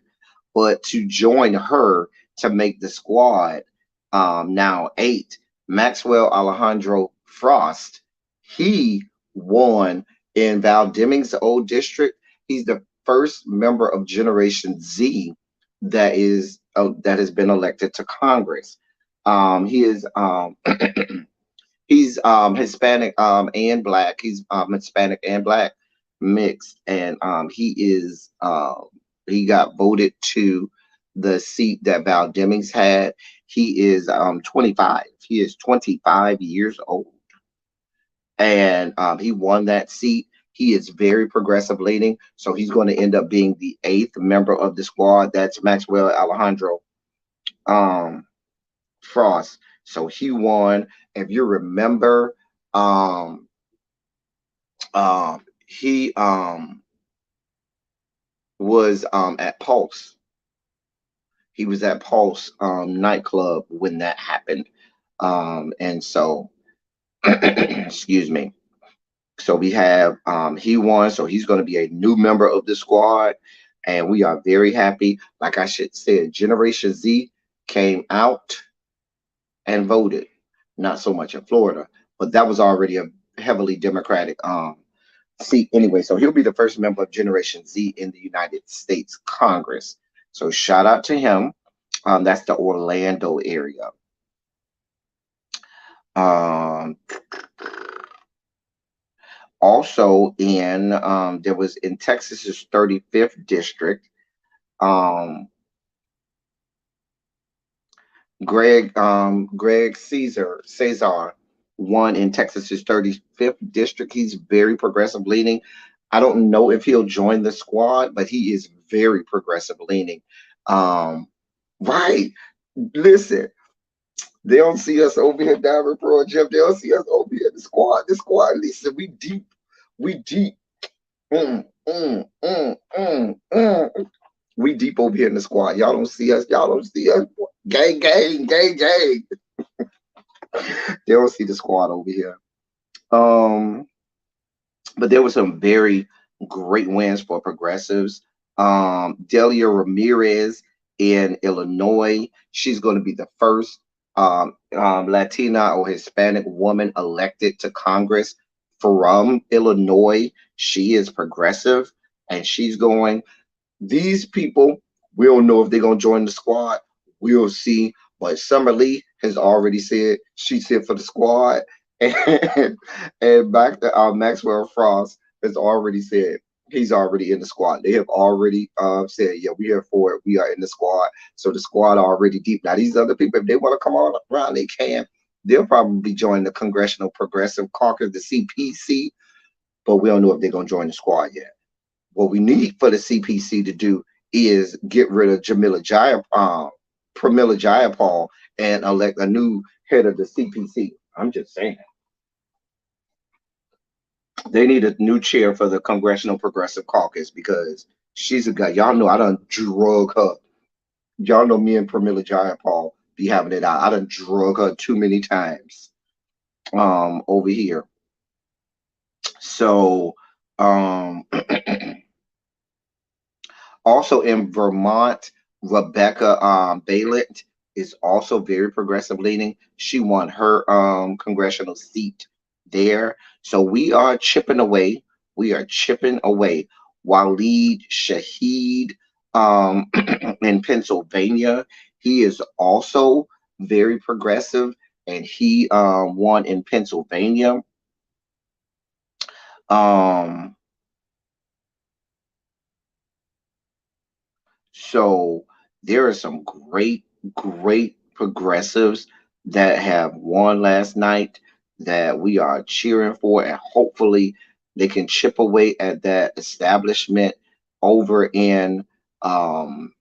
S1: but to join her to make the squad now eight, Maxwell Alejandro Frost. He won in Val Deming's old district. He's the first member of Generation Z that has been elected to Congress. He is he's Hispanic and black. He's Hispanic and black mixed, and he got voted to the seat that Val Demings had. He is 25. He is 25 years old, and he won that seat. He is very progressive leaning, so he's going to end up being the eighth member of the squad. That's Maxwell Alejandro um, Frost. So he won. If you remember, um, he was at Pulse. He was at Pulse nightclub when that happened. And so, excuse me. So we have he won, so he's going to be a new member of the squad, and we are very happy. Like I should say, Generation Z came out and voted. Not so much in Florida, but that was already a heavily Democratic seat anyway. So he'll be the first member of Generation Z in the United States Congress. So shout out to him. That's the Orlando area. Um, Also in there was in Texas's 35th district, um, Greg Cesar won in Texas's 35th district. He's very progressive leaning. I don't know if he'll join the squad, but he is very progressive leaning. Um, right. Listen, they don't see us over here, Diamond Pro and Jeff. They don't see us over here. The squad, listen, we deep. We deep. Mm, mm, mm, mm. We deep over here in the squad. Y'all don't see us. Y'all don't see us. Gang, gang, gang, gang. They don't see the squad over here. Um, but there were some very great wins for progressives. Delia Ramirez in Illinois. She's going to be the first Latina or Hispanic woman elected to Congress from Illinois. She is progressive, and she's going. These people, we don't know if they're gonna join the squad. We'll see. But Summer Lee has already said she's here for the squad, and back to Maxwell Frost has already said he's already in the squad. They have already said, yeah, we're here for it. We are in the squad. So the squad already deep. Now these other people, if they want to come on around, they can. They'll probably join the Congressional Progressive Caucus, the CPC, but we don't know if they're gonna join the squad yet. What we need for the CPC to do is get rid of Pramila Jayapal, and elect a new head of the CPC. I'm just saying. They need a new chair for the Congressional Progressive Caucus because she's a guy. Y'all know I done drug her. Y'all know me and Pramila Jayapal be having it out. I done drug her too many times over here. So also in Vermont, Rebecca Balint is also very progressive leaning. She won her congressional seat there. So we are chipping away. We are chipping away. Waleed Shahid in Pennsylvania, he is also very progressive, and he won in Pennsylvania. Um, So there are some great progressives that have won last night that we are cheering for, and hopefully they can chip away at that establishment over in um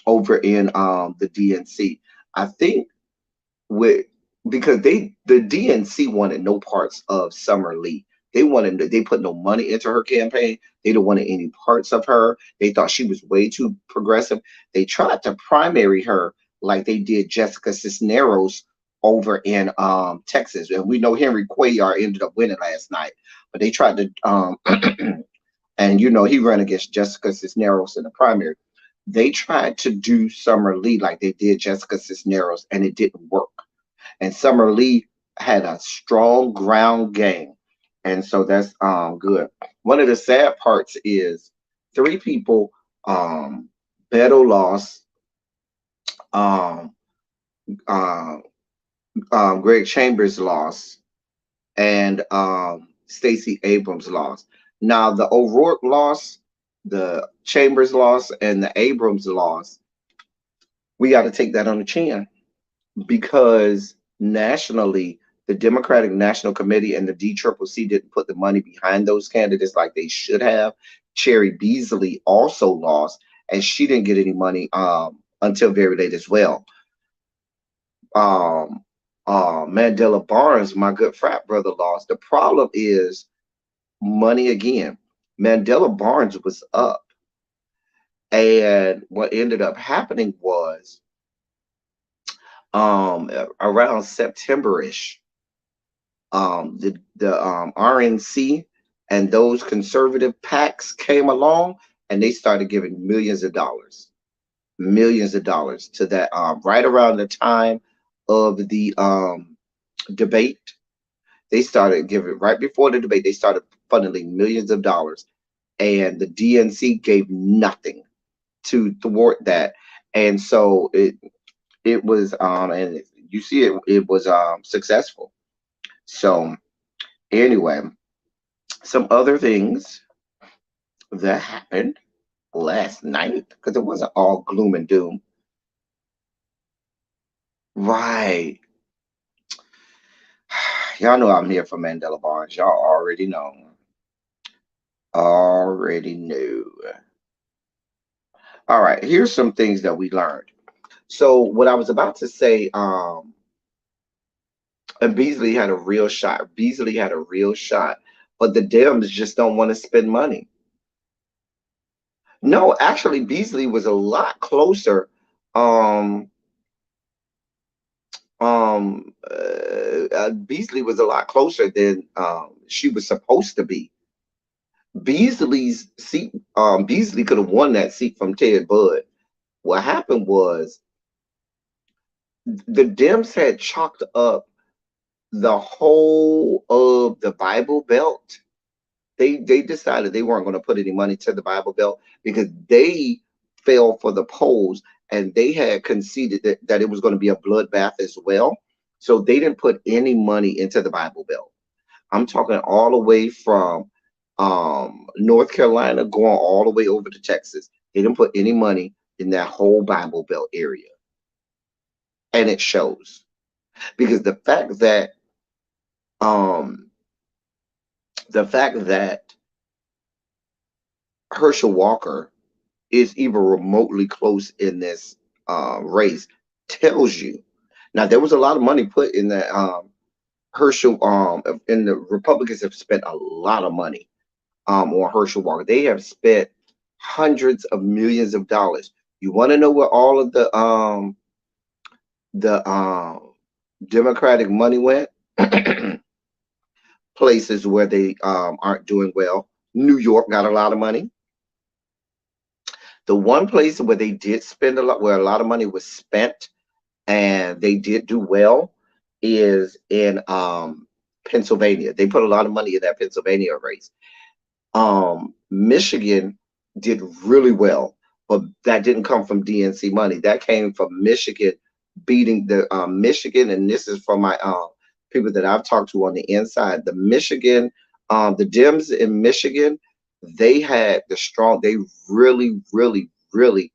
S1: the DNC. I think with because the DNC wanted no parts of Summer Lee. They put no money into her campaign. They don't wanted any parts of her. They thought she was way too progressive. They tried to primary her like they did Jessica Cisneros over in Texas. And we know Henry Cuellar ended up winning last night. But they tried to and he ran against Jessica Cisneros in the primary. They tried to do Summer Lee like they did Jessica Cisneros, and it didn't work. And Summer Lee had a strong ground game, and so that's good. One of the sad parts is three people: Beto lost, um, uh, Greg Chambers lost, and Stacey Abrams lost. Now the O'Rourke loss, the Chambers loss, and the Abrams loss. We got to take that on the chin because nationally, the Democratic National Committee and the DCCC didn't put the money behind those candidates like they should have. Cherry Beasley also lost, and she didn't get any money until very late as well. Um, Mandela Barnes, my good frat brother, lost. The problem is money again. Mandela Barnes was up, and what ended up happening was around September-ish, the RNC and those conservative PACs came along, and they started giving millions of dollars to that, right around the time of the debate. They started giving right before the debate. They started funneling millions of dollars, and the DNC gave nothing to thwart that. And so it was, and you see it was successful. So anyway, some other things that happened last night, because it wasn't all gloom and doom. Right. Y'all know I'm here for Mandela Barnes. Y'all already know. Already knew. All right, here's some things that we learned. So what I was about to say, and Beasley had a real shot. Beasley had a real shot, but the Dems just don't want to spend money. No, actually, Beasley was a lot closer. Um, Beasley was a lot closer than she was supposed to be. Beasley's seat, Beasley could have won that seat from Ted Budd. What happened was the Dems had chalked up the whole of the Bible Belt. They decided they weren't going to put any money to the Bible Belt because they fell for the polls, and they had conceded that it was going to be a bloodbath as well. So they didn't put any money into the Bible Belt. I'm talking all the way from North Carolina going all the way over to Texas. They didn't put any money in that whole Bible Belt area. And it shows because um the fact that Herschel Walker is even remotely close in this race tells you. Now there was a lot of money put in that Herschel, and the Republicans have spent a lot of money on Herschel Walker. They have spent hundreds of millions of dollars. You want to know where all of the Democratic money went? Places where they aren't doing well. New York got a lot of money. The one place where they did spend a lot, where a lot of money was spent, and they did do well, is in Pennsylvania. They put a lot of money in that Pennsylvania race. Michigan did really well, but that didn't come from DNC money. That came from Michigan beating the Michigan, and this is from my people that I've talked to on the inside. The Michigan, the Dems in Michigan, they had the strong. They really, really, really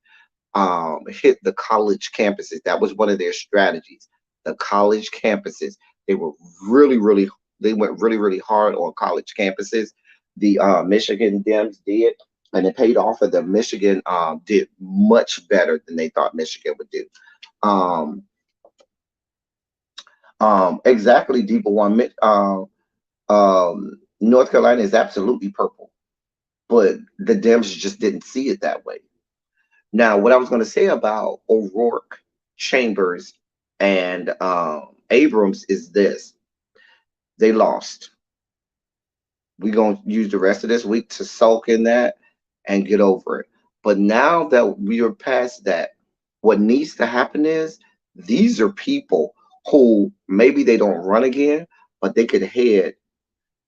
S1: hit the college campuses. That was one of their strategies. The college campuses. They were really, really. They went really, really hard on college campuses. The Michigan Dems did, and it paid off. And the Michigan did much better than they thought Michigan would do. Um, exactly, Deeper One. North Carolina is absolutely purple, but the Dems just didn't see it that way. Now, what I was going to say about O'Rourke, Chambers, and Abrams is this: they lost. We're going to use the rest of this week to sulk in that and get over it. But now that we are past that, what needs to happen is these are people who maybe they don't run again, but they could head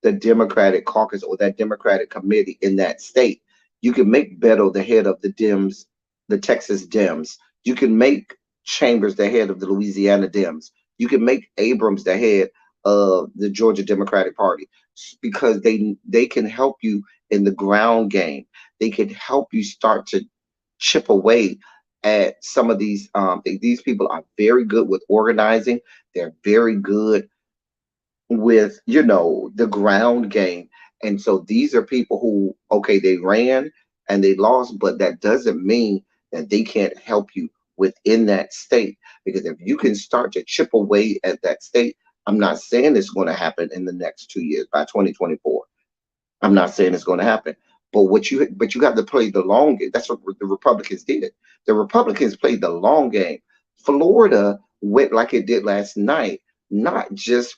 S1: the Democratic caucus or that Democratic committee in that state. You can make Beto the head of the Dems, the Texas Dems. You can make Chambers the head of the Louisiana Dems. You can make Abrams the head of the Georgia Democratic Party because they can help you in the ground game. They can help you start to chip away at some of these. These people are very good with organizing. They're very good with the ground game. And so these are people who, okay, they ran and they lost, but that doesn't mean that they can't help you within that state. Because if you can start to chip away at that state, I'm not saying it's going to happen in the next 2 years by 2024. I'm not saying it's going to happen. But you got to play the long game. That's what the Republicans did. The Republicans played the long game. Florida went like it did last night, not just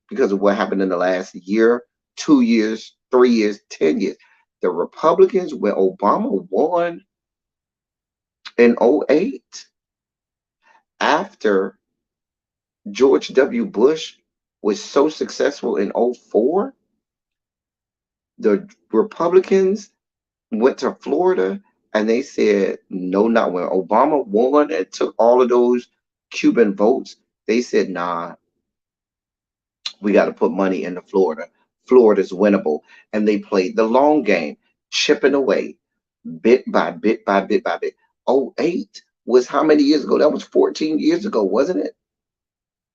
S1: because of what happened in the last year, 2 years, 3 years, 10 years. The Republicans, when Obama won in '08, after George W. Bush was so successful in '04, the Republicans went to Florida and they said, no, not when Obama won and took all of those Cuban votes. They said, nah, we got to put money into Florida. Florida's winnable. And they played the long game, chipping away bit by bit by bit by bit. '08 was how many years ago? That was 14 years ago, wasn't it?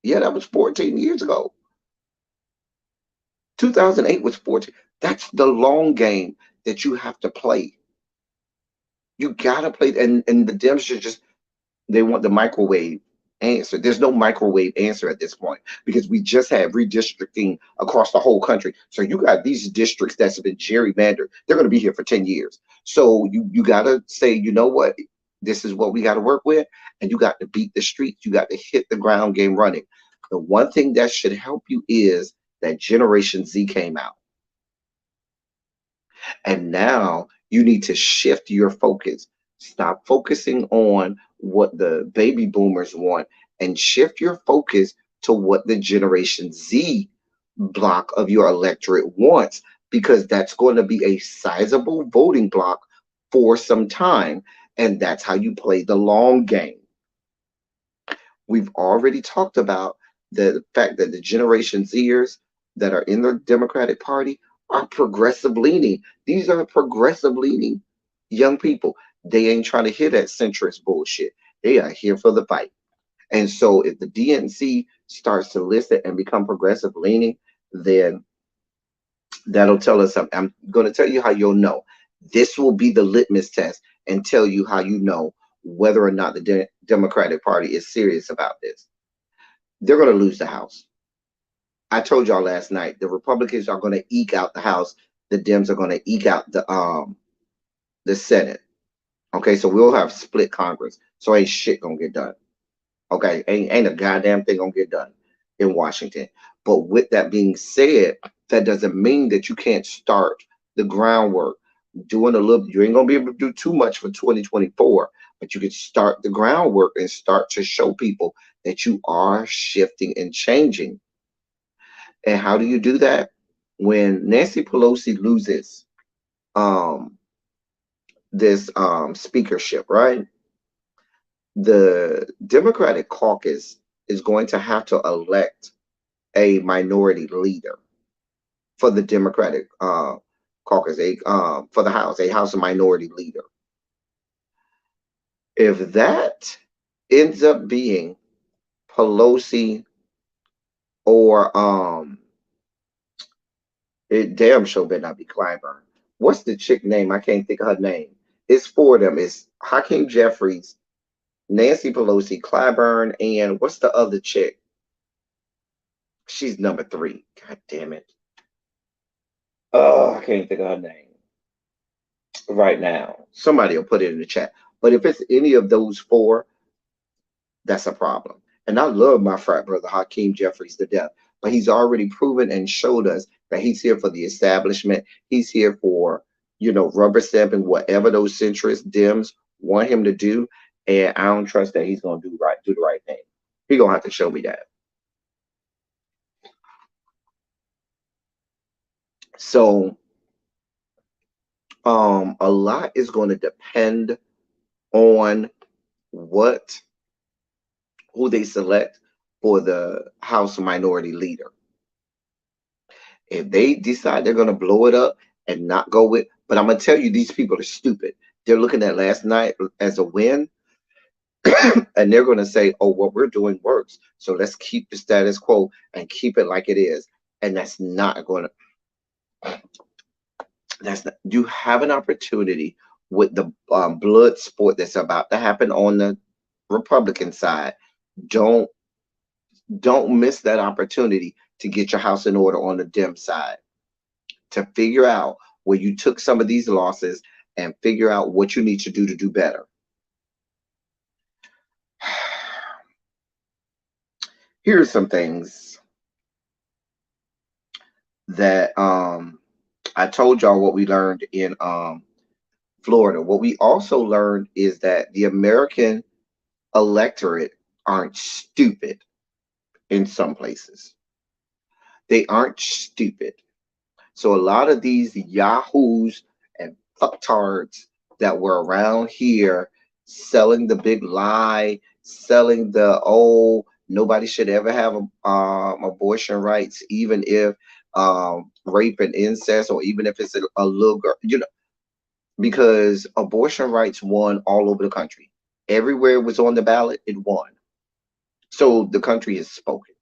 S1: Yeah, that was 14 years ago. 2008 was 14. That's the long game that you have to play. You gotta play, and the Dems should just they want the microwave answer. There's no microwave answer at this point because we just had redistricting across the whole country. So you got these districts that's been gerrymandered. They're going to be here for 10 years. So you got to say, you know what? This is what we got to work with. And you got to beat the streets. You got to hit the ground game running. The one thing that should help you is that Generation Z came out. And now you need to shift your focus. Stop focusing on what the baby boomers want and shift your focus to what the Generation Z block of your electorate wants, because that's going to be a sizable voting block for some time. And that's how you play the long game. We've already talked about the fact that the Generation Zers that are in the Democratic Party are progressive leaning. These are progressive leaning young people. They ain't trying to hear that centrist bullshit. They are here for the fight. And so if the DNC starts to listen and become progressive leaning, then that'll tell us something. I'm going to tell you how you'll know. This will be the litmus test and tell you how you know whether or not the Democratic Party is serious about this. They're going to lose the House. I told y'all last night the Republicans are going to eke out the House. The Dems are going to eke out the Senate. Okay, so we'll have split Congress. So ain't shit gonna get done. Okay, ain't a goddamn thing gonna get done in Washington. But with that being said, that doesn't mean that you can't start the groundwork. Doing a little, you ain't gonna be able to do too much for 2024, but you can start the groundwork and start to show people that you are shifting and changing. And how do you do that? When Nancy Pelosi loses um this speakership, right? The Democratic caucus is going to have to elect a minority leader for the Democratic caucus, for the House, a House minority leader. If that ends up being Pelosi or it damn sure better not be Clyburn. What's the chick name? I can't think of her name. It's four of them. It's Hakeem Jeffries, Nancy Pelosi, Clyburn, and what's the other chick? She's number three. God damn it. Oh, I can't think of her name right now. Somebody will put it in the chat. But if it's any of those four, that's a problem. And I love my frat brother Hakeem Jeffries to death, but he's already proven and showed us that he's here for the establishment. He's here for, rubber stamping whatever those centrist Dems want him to do. And I don't trust that he's gonna do the right thing. He's gonna have to show me that. So a lot is going to depend on what who they select for the House Minority Leader. If they decide they're going to blow it up and not go with, but I'm going to tell you, these people are stupid. They're looking at last night as a win, and they're going to say, oh, what we're doing works. So let's keep the status quo and keep it like it is. And that's not going to, you have an opportunity with the blood sport that's about to happen on the Republican side Don't don't miss that opportunity to get your house in order on the dim side, to figure out where you took some of these losses and figure out what you need to do better. Here are some things that I told y'all what we learned in Florida. What we also learned is that the American electorate aren't stupid in some places. They aren't stupid. So a lot of these yahoos and fucktards that were around here selling the big lie, selling the nobody should ever have abortion rights, even if rape and incest, or even if it's a little girl, because abortion rights won all over the country. Everywhere it was on the ballot, it won. So the country has spoken.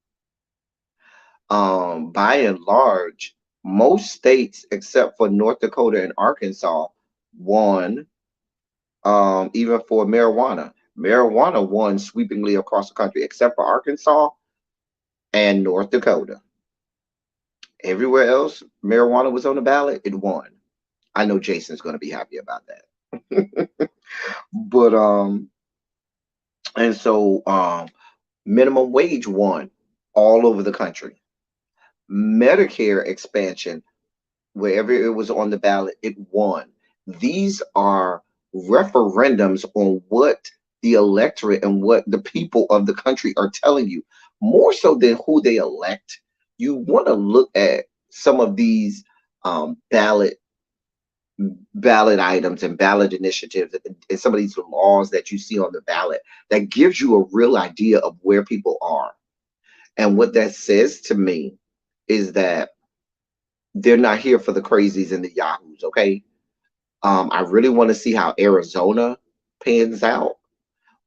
S1: By and large, most states except for North Dakota and Arkansas won, even for marijuana. Marijuana won sweepingly across the country, except for Arkansas and North Dakota. Everywhere else, marijuana was on the ballot, it won. I know Jason's going to be happy about that. But and so minimum wage won all over the country. Medicare expansion, wherever it was on the ballot, it won. These are referendums on what the electorate and what the people of the country are telling you, more so than who they elect. You want to look at some of these ballot items and ballot initiatives, and some of these laws that you see on the ballot, that gives you a real idea of where people are. And what that says to me is that they're not here for the crazies and the yahoos. Okay. I really want to see how Arizona pans out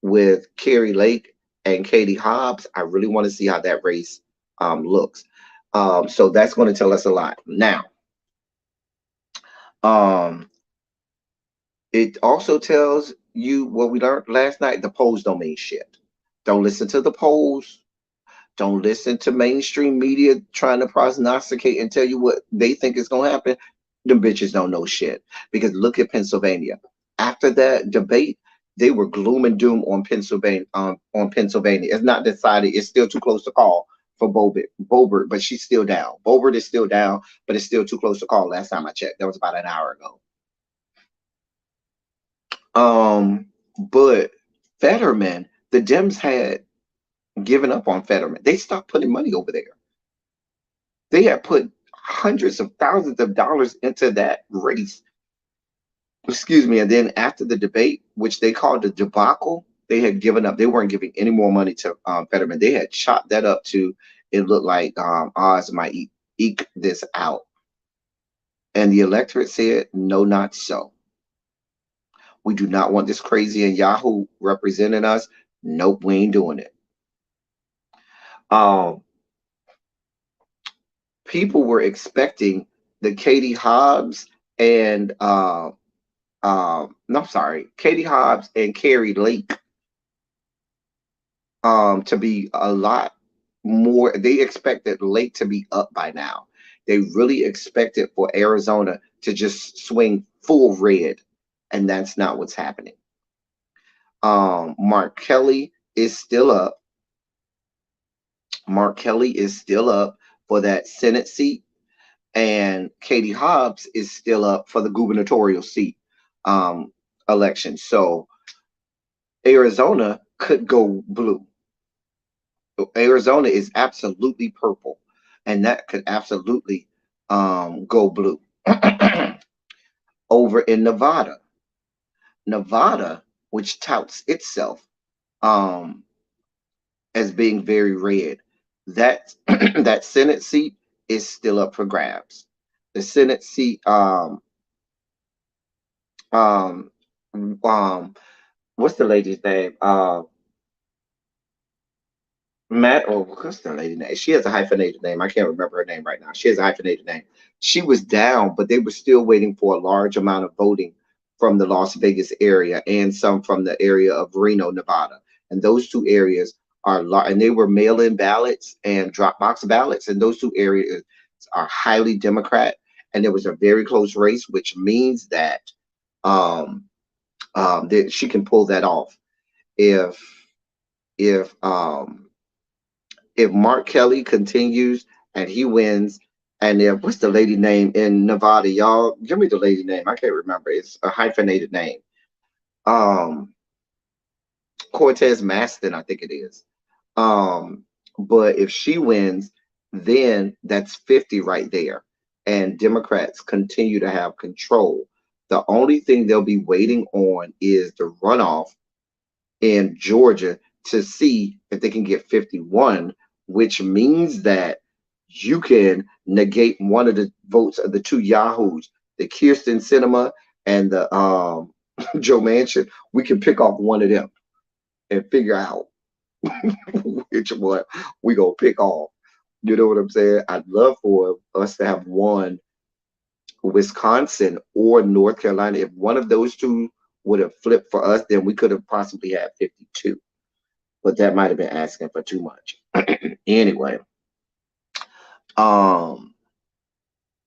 S1: with Carrie Lake and Katie Hobbs. I really want to see how that race looks. So that's going to tell us a lot. Now, um, it also tells you what we learned last night: the polls don't mean shit. Don't listen to the polls. Don't listen to mainstream media trying to prognosticate and tell you what they think is going to happen. Them bitches don't know shit. Because look at Pennsylvania. After that debate, they were gloom and doom on Pennsylvania. Pennsylvania, it's not decided. It's still too close to call for Bobert, but she's still down. Bobert is still down, but it's still too close to call. Last time I checked, that was about an hour ago. But Fetterman, the Dems had given up on Fetterman. They stopped putting money over there. They had put hundreds of thousands of dollars into that race. Excuse me. And then after the debate, which they called the debacle, they had given up. They weren't giving any more money to Fetterman. They had chopped that up to, it looked like Oz might eke this out. And the electorate said, no, not so. We do not want this crazy and Yahoo representing us. Nope, we ain't doing it. Um, People were expecting the Katie Hobbs and no, I'm sorry, Katie Hobbs and Carrie Lake to be a lot more. They expected Lake to be up by now. They really expected for Arizona to just swing full red, and that's not what's happening. Mark Kelly is still up. Mark Kelly is still up for that Senate seat, and Katie Hobbs is still up for the gubernatorial seat election. So Arizona could go blue. Arizona is absolutely purple, and that could absolutely go blue. Over in Nevada, Nevada, which touts itself um, as being very red, that that Senate seat is still up for grabs. The Senate seat, um, um, what's the lady's name? Matt, or what's the lady name? She has a hyphenated name. I can't remember her name right now. She has a hyphenated name. She was down, but they were still waiting for a large amount of voting from the Las Vegas area and some from the area of Reno, Nevada. And those two areas and they were mail-in ballots and drop box ballots, and those two areas are highly Democrat. And there was a very close race, which means that um, that she can pull that off if if um, if Mark Kelly continues and he wins. And if what's the lady name in Nevada? Y'all give me the lady name. I can't remember. It's a hyphenated name. Um, Cortez Maston, I think it is. Um, but if she wins, then that's 50 right there. And Democrats continue to have control. The only thing they'll be waiting on is the runoff in Georgia to see if they can get 51, which means that you can negate one of the votes of the two Yahoos, the Kirsten Cinema and the Joe Manchin. We can pick off one of them and figure out which one we gonna pick off. You know what I'm saying? I'd love for us to have one Wisconsin or North Carolina. If one of those two would have flipped for us, then we could have possibly had 52. But that might have been asking for too much. Anyway, um,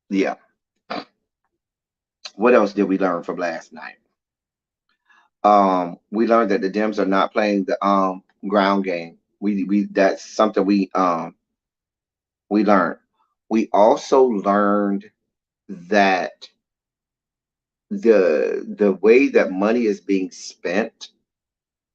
S1: yeah. What else did we learn from last night? We learned that the Dems are not playing the ground game. We that's something we learned. We also learned that the way that money is being spent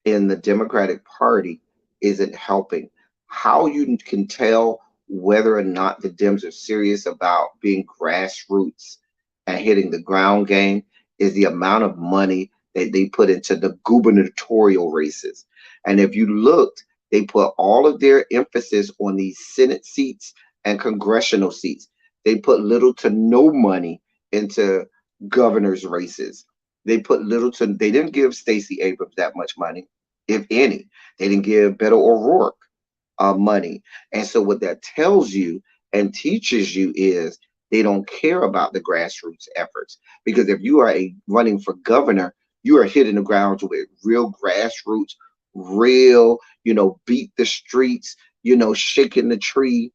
S1: in the Democratic Party isn't helping. How you can tell whether or not the Dems are serious about being grassroots and hitting the ground game is the amount of money that they put into the gubernatorial races. And if you looked, they put all of their emphasis on these Senate seats and congressional seats. They put little to no money into governor's races. They didn't give Stacey Abrams that much money, if any. They didn't give Beto O'Rourke money. And so what that tells you and teaches you is they don't care about the grassroots efforts. Because if you are running for governor, you are hitting the ground with real grassroots, real, beat the streets, shaking the tree,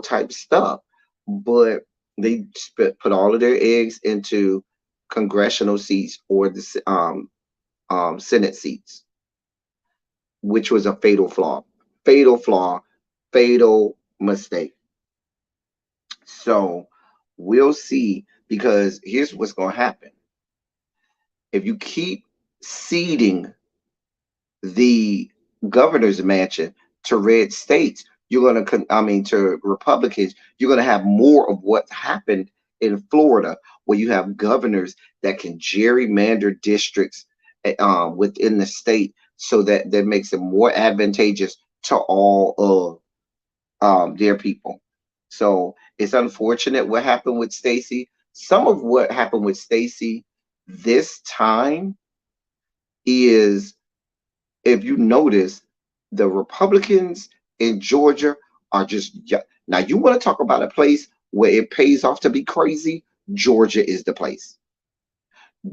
S1: type stuff. But they put all of their eggs into congressional seats or the Senate seats, which was a fatal flaw, fatal mistake. So we'll see, because here's what's going to happen. If you keep seeding the governor's mansion to red states, you're going to, to Republicans, you're going to have more of what happened in Florida, where you have governors that can gerrymander districts within the state, so that makes it more advantageous to all of their people. So it's unfortunate what happened with Stacey. Some of what happened with Stacey this time is, if you notice, the Republicans in Georgia are just now. You want to talk about a place where it pays off to be crazy? Georgia is the place.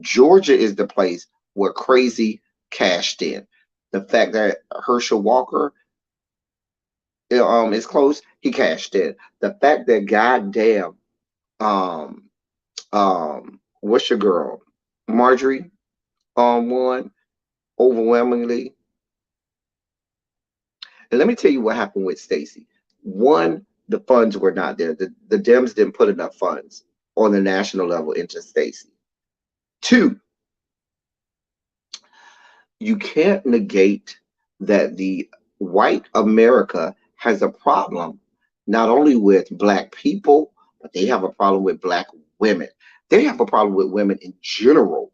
S1: Georgia is the place where crazy cashed in. The fact that Herschel Walker is close, he cashed in. The fact that goddamn um what's your girl? Marjorie won overwhelmingly. And let me tell you what happened with Stacey. One, the funds were not there. The Dems didn't put enough funds on the national level into Stacey. Two, you can't negate that the white America has a problem not only with black people, but they have a problem with black women. They have a problem with women in general.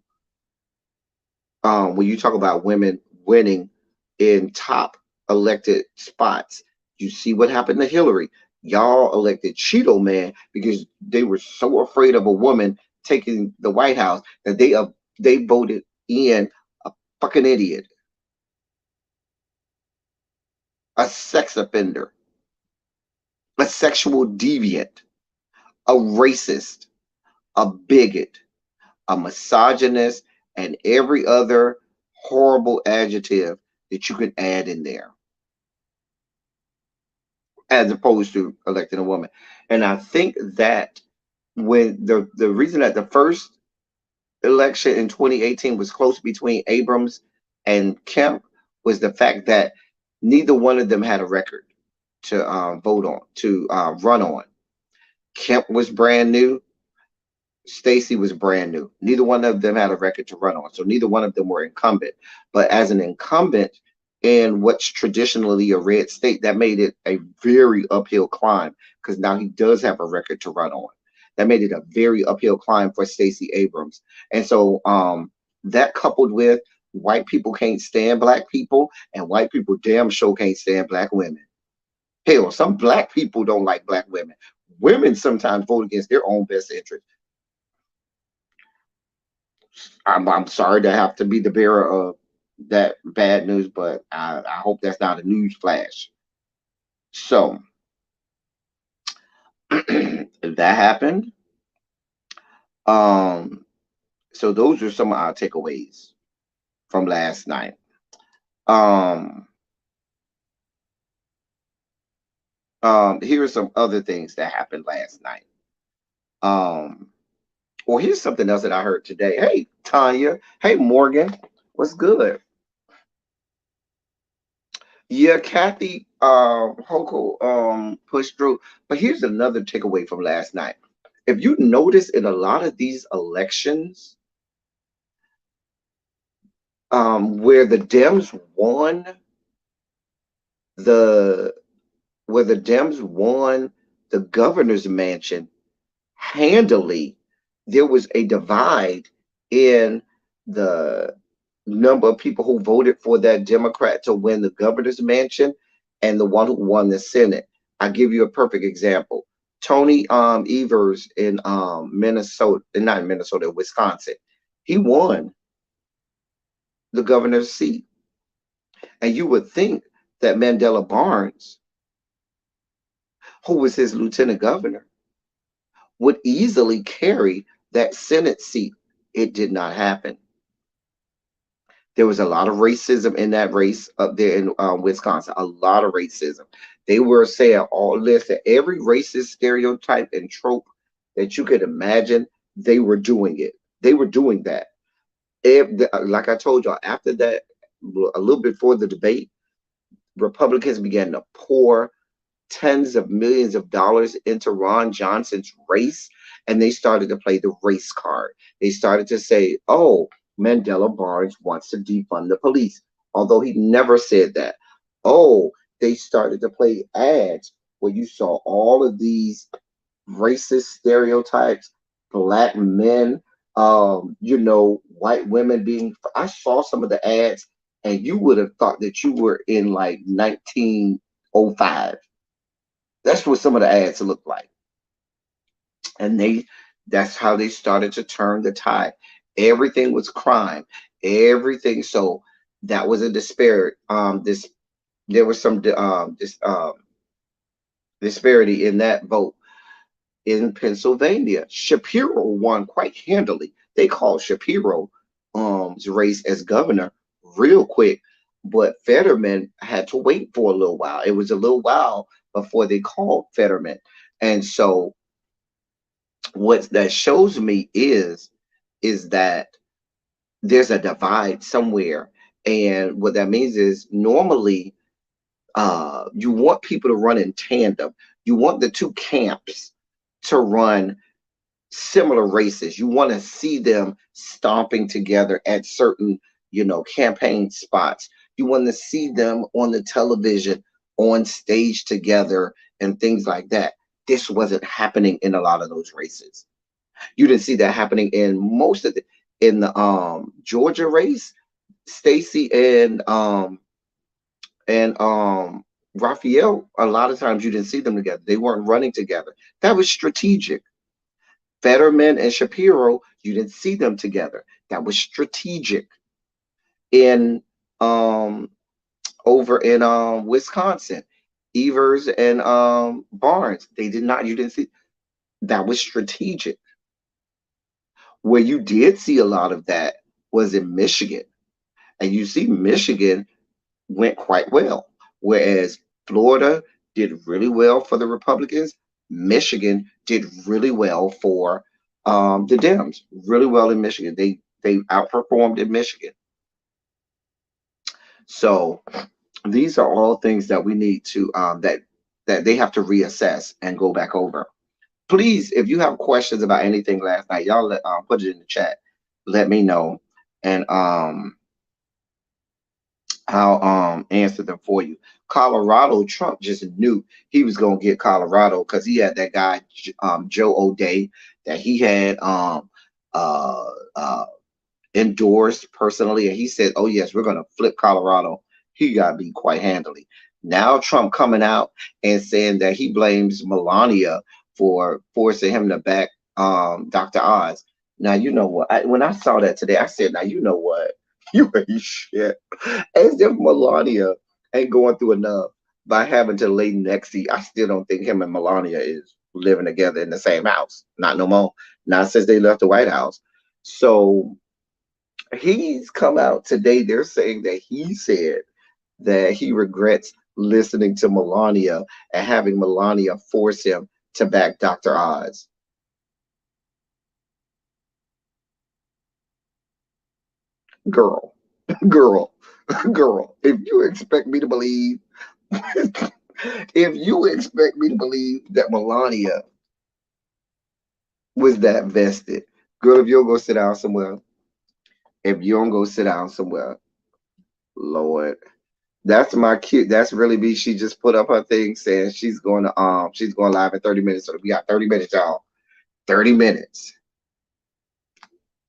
S1: When you talk about women winning in top elected spots, you see what happened to Hillary. Y'all elected Cheeto Man because they were so afraid of a woman taking the White House that they voted in a fucking idiot, a sex offender, a sexual deviant, a racist, a bigot, a misogynist, and every other horrible adjective that you can add in there. as opposed to electing a woman. And I think that when the reason that the first election in 2018 was close between Abrams and Kemp was the fact that neither one of them had a record to vote on, to run on. Kemp was brand new. Stacey was brand new. Neither one of them had a record to run on, so neither one of them were incumbent. But as an incumbent in what's traditionally a red state, that made it a very uphill climb because now he does have a record to run on. That made it a very uphill climb for Stacey Abrams, and so that coupled with white people can't stand black people, and white people damn sure can't stand black women. Hell, some black people don't like black women. Women sometimes vote against their own best interest. I'm sorry to have to be the bearer of that bad news, but I hope that's not a news flash. So that happened. Um, so those are some of our takeaways from last night. Um, Here are some other things that happened last night. Um, well, here's something else that I heard today. Hey, Tanya. Hey, Morgan. What's good? Yeah, Kathy Hochul pushed through. But here's another takeaway from last night. If you notice in a lot of these elections, where the Dems won the where the Dems won the governor's mansion handily, there was a divide in the number of people who voted for that Democrat to win the governor's mansion and the one who won the Senate. I'll give you a perfect example. Tony Evers in Minnesota, not in Minnesota, Wisconsin. He won the governor's seat. And you would think that Mandela Barnes, who was his lieutenant governor, would easily carry that Senate seat. It did not happen. There was a lot of racism in that race up there in Wisconsin. A lot of racism. They were saying, "Oh, listen, every racist stereotype and trope that you could imagine, they were doing it. They were doing that." Like I told y'all, after that, a little before the debate, Republicans began to pour tens of millions of dollars into Ron Johnson's race, and they started to play the race card. They started to say, "Oh, Mandela Barnes wants to defund the police," although he never said that. Oh, they started to play ads where you saw all of these racist stereotypes, black men, white women being. I saw some of the ads, and you would have thought that you were in like 1905. That's what some of the ads look like. And that's how they started to turn the tide. Everything was crime. Everything. So that was a disparity. There was some disparity in that vote in Pennsylvania. Shapiro won quite handily. They called Shapiro race as governor real quick, but Fetterman had to wait for a little while. It was a little while before they called Fetterman. And so what that shows me is that there's a divide somewhere. And what that means is normally you want people to run in tandem. You want the two camps to run similar races. You want to see them stomping together at certain, campaign spots. You want to see them on the television, on stage together, and things like that. This wasn't happening in a lot of those races. You didn't see that happening in most of the Georgia race. Stacey and Raphael, a lot of times you didn't see them together. They weren't running together. That was strategic. Fetterman and Shapiro, you didn't see them together. That was strategic. In Over in Wisconsin, Evers and Barnes, they did not. You didn't see. That was strategic. Where you did see a lot of that was in Michigan, and you see Michigan went quite well, whereas Florida did really well for the Republicans. Michigan did really well for the Dems. Really well in Michigan. They outperformed in Michigan. So these are all things that we need to that they have to reassess and go back over. Please, if you have questions about anything last night, y'all put it in the chat. Let me know, and I'll answer them for you. Colorado, Trump just knew he was gonna get Colorado because he had that guy Joe O'Day that he had uh, uh, endorsed personally, and he said, "Oh yes, we're gonna flip Colorado." He got beat quite handily. Now Trump coming out and saying that he blames Melania for forcing him to back Dr. Oz. Now you know what? When I saw that today, I said, "Now you know what? You ain't shit." As if Melania ain't going through enough by having to lay next to you. I still don't think him and Melania is living together in the same house. Not no more. Not since they left the White House. So he's come out today. They're saying that he said that he regrets listening to Melania and having Melania force him to back Dr. Oz. Girl, girl, girl. If you expect me to believe, if you expect me to believe that Melania was that vested, girl, if you don't go sit down somewhere, if you don't go sit down somewhere, Lord. That's my cute. That's really me. She just put up her thing saying she's going live in 30 minutes. So we got 30 minutes, y'all. 30 minutes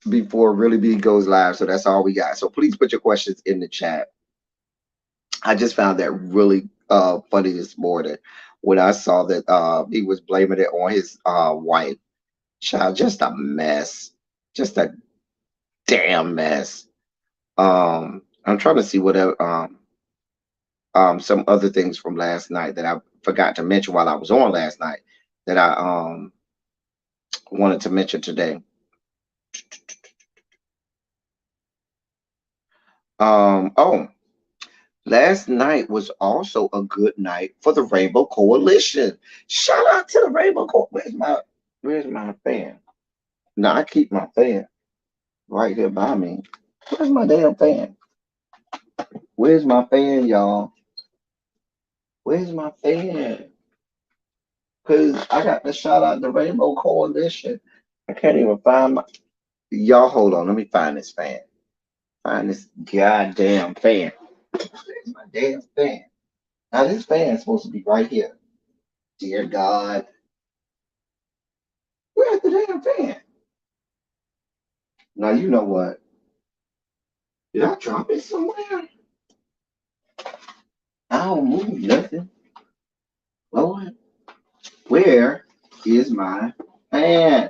S1: before really B goes live. So that's all we got. So please put your questions in the chat. I just found that really funny this morning when I saw that he was blaming it on his wife. Child, just a mess. Just a damn mess. I'm trying to see whatever some other things from last night that I forgot to mention while I was on last night that I wanted to mention today. Oh, last night was also a good night for the Rainbow Coalition. Shout out to the Rainbow Coalition. Where's my fan? No, I keep my fan right here by me. Where's my damn fan? Where's my fan, y'all? Where's my fan? Cause I got to shout out the Rainbow Coalition. I can't even find my y'all. Hold on, let me find this fan. Find this goddamn fan. Where's my damn fan? Now this fan is supposed to be right here. Dear God, where's the damn fan? Now you know what? Did I drop it somewhere? I don't move nothing. Lord, where is my fan?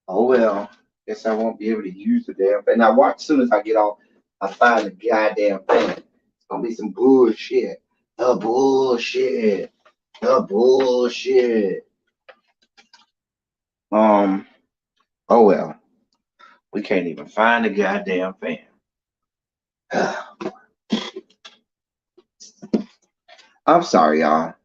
S1: Oh well, guess I won't be able to use the damn fan. Now watch, as soon as I get off, I find the goddamn fan. It's gonna be some bullshit. The bullshit. The bullshit. Um. Oh well, we can't even find the goddamn fan. I'm sorry, y'all.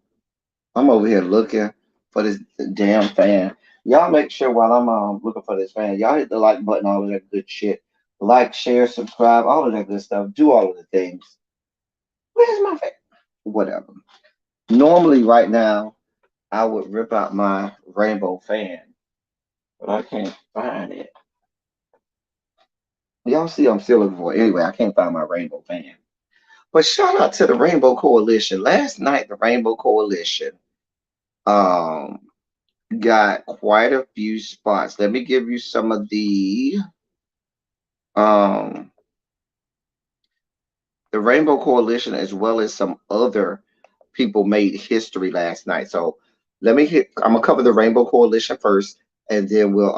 S1: I'm over here looking for this damn fan. Y'all make sure while I'm looking for this fan, y'all hit the like button, all of that good shit. Like, share, subscribe, all of that good stuff. Do all of the things. Where's my fan? Whatever. Normally, right now, I would rip out my rainbow fan, but I can't find it. Y'all see, I'm still looking for it. Anyway, I can't find my rainbow fan. But shout out to the Rainbow Coalition. Last night, the Rainbow Coalition um got quite a few spots. Let me give you some of um the Rainbow Coalition as well as some other people made history last night. So I'm gonna cover the Rainbow Coalition first and then we'll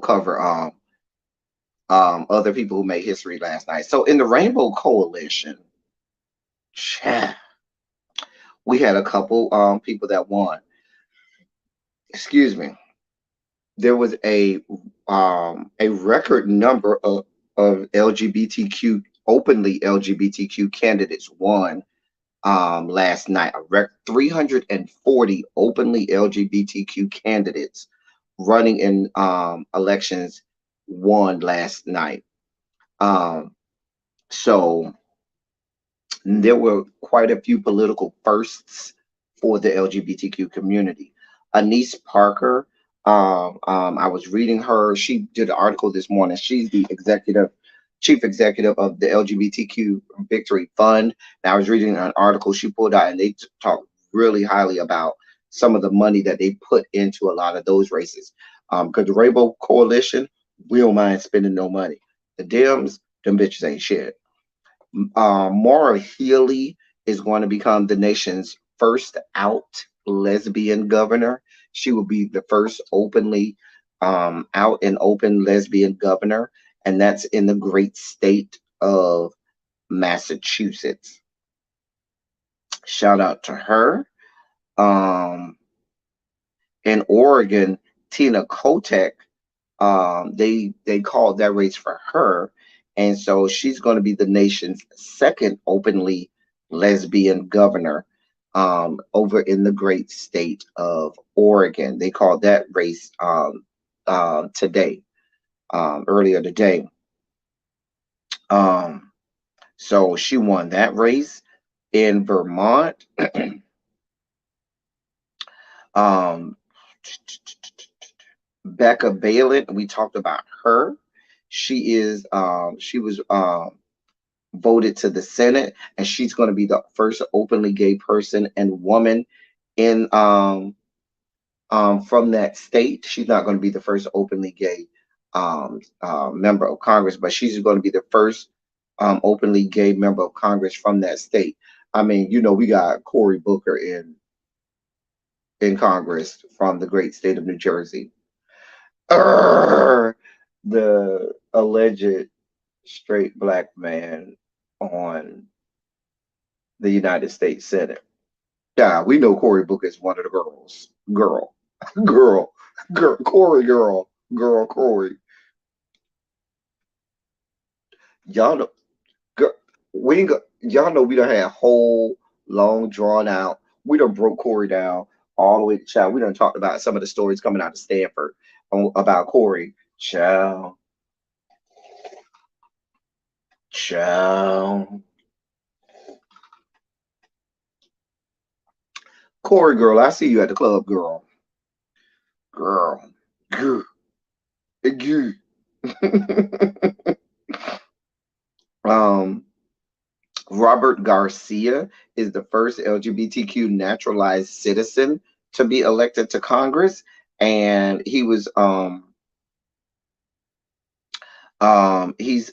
S1: cover other people who made history last night. So in the Rainbow Coalition, chat, we had a couple people that won. Excuse me. There was a record number of LGBTQ openly LGBTQ candidates won last night. 340 openly LGBTQ candidates running in elections won last night. Um, so there were quite a few political firsts for the LGBTQ community. Anise Parker, I was reading her. She did an article this morning. She's the chief executive of the LGBTQ Victory Fund. And I was reading an article she pulled out, and they talked really highly about some of the money that they put into a lot of those races. Because the Rainbow Coalition, we don't mind spending no money. The Dems, them bitches ain't shit. Maura Healey is going to become the nation's first out lesbian governor. She will be the first openly out and open lesbian governor, and that's in the great state of Massachusetts. Shout out to her. Um, in Oregon, Tina Kotek, they called that race for her, and so she's going to be the nation's second openly lesbian governor over in the great state of Oregon. They called that race today, earlier today. Um, so she won that race in Vermont. um, Becca Balin, we talked about her. She was voted to the Senate, and she's going to be the first openly gay person and woman in from that state. She's not going to be the first openly gay member of Congress, but she's going to be the first openly gay member of Congress from that state. I mean, we got Cory Booker in Congress from the great state of New Jersey. Urgh, the alleged straight black man on the United States Senate. Yeah, we know Cory Booker is one of the girls. Girl, girl, girl, Cory, girl, Cory. Y'all know, girl, we ain't y'all know we done had whole long drawn out. We done broke Cory down all the way to child. We done talked about some of the stories coming out of Stanford about Cory. Child, child. Cory, girl, I see you at the club, girl. Girl. Girl. Girl. um, Robert Garcia is the first LGBTQ naturalized citizen to be elected to Congress, and he's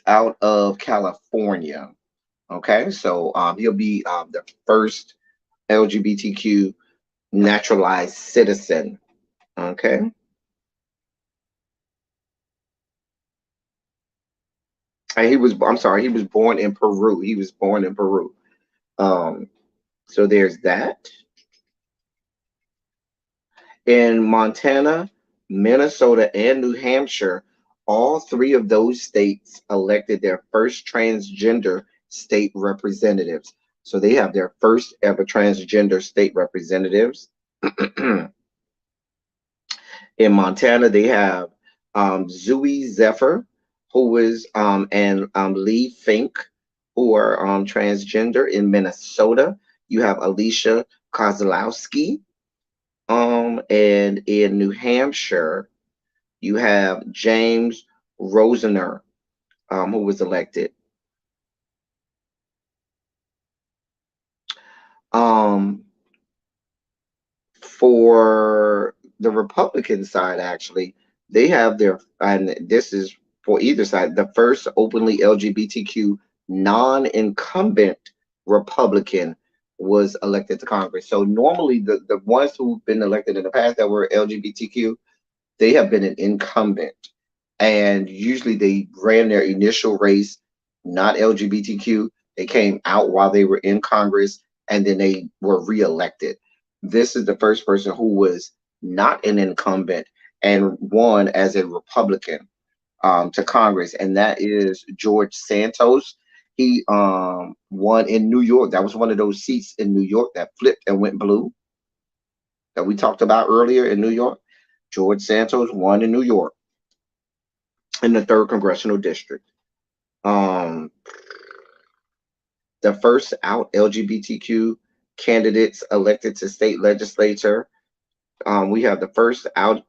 S1: out of California. Okay, so he'll be the first LGBTQ naturalized citizen. Okay. And I'm sorry, he was born in Peru. He was born in Peru. Um, so there's that. In Montana, Minnesota, and New Hampshire, all three of those states elected their first transgender state representatives. So they have their first ever transgender state representatives. In Montana, they have Zooey Zephyr, who is and Lee Fink, who are transgender. In Minnesota, you have Alicia Kozlowski. And in New Hampshire, you have James Rosener, who was elected. Um, for the Republican side, actually, they have and this is for either side, the first openly LGBTQ non-incumbent Republican was elected to Congress. So normally the ones who've been elected in the past that were LGBTQ, they have been an incumbent. And usually they ran their initial race not LGBTQ. They came out while they were in Congress, and then they were reelected. This is the first person who was not an incumbent and won as a Republican to Congress, and that is George Santos. He won in New York. That was one of those seats in New York that flipped and went blue that we talked about earlier in New York. George Santos won in New York in the third congressional district. Um, the first out LGBTQ candidates elected to state legislature. We have the first out,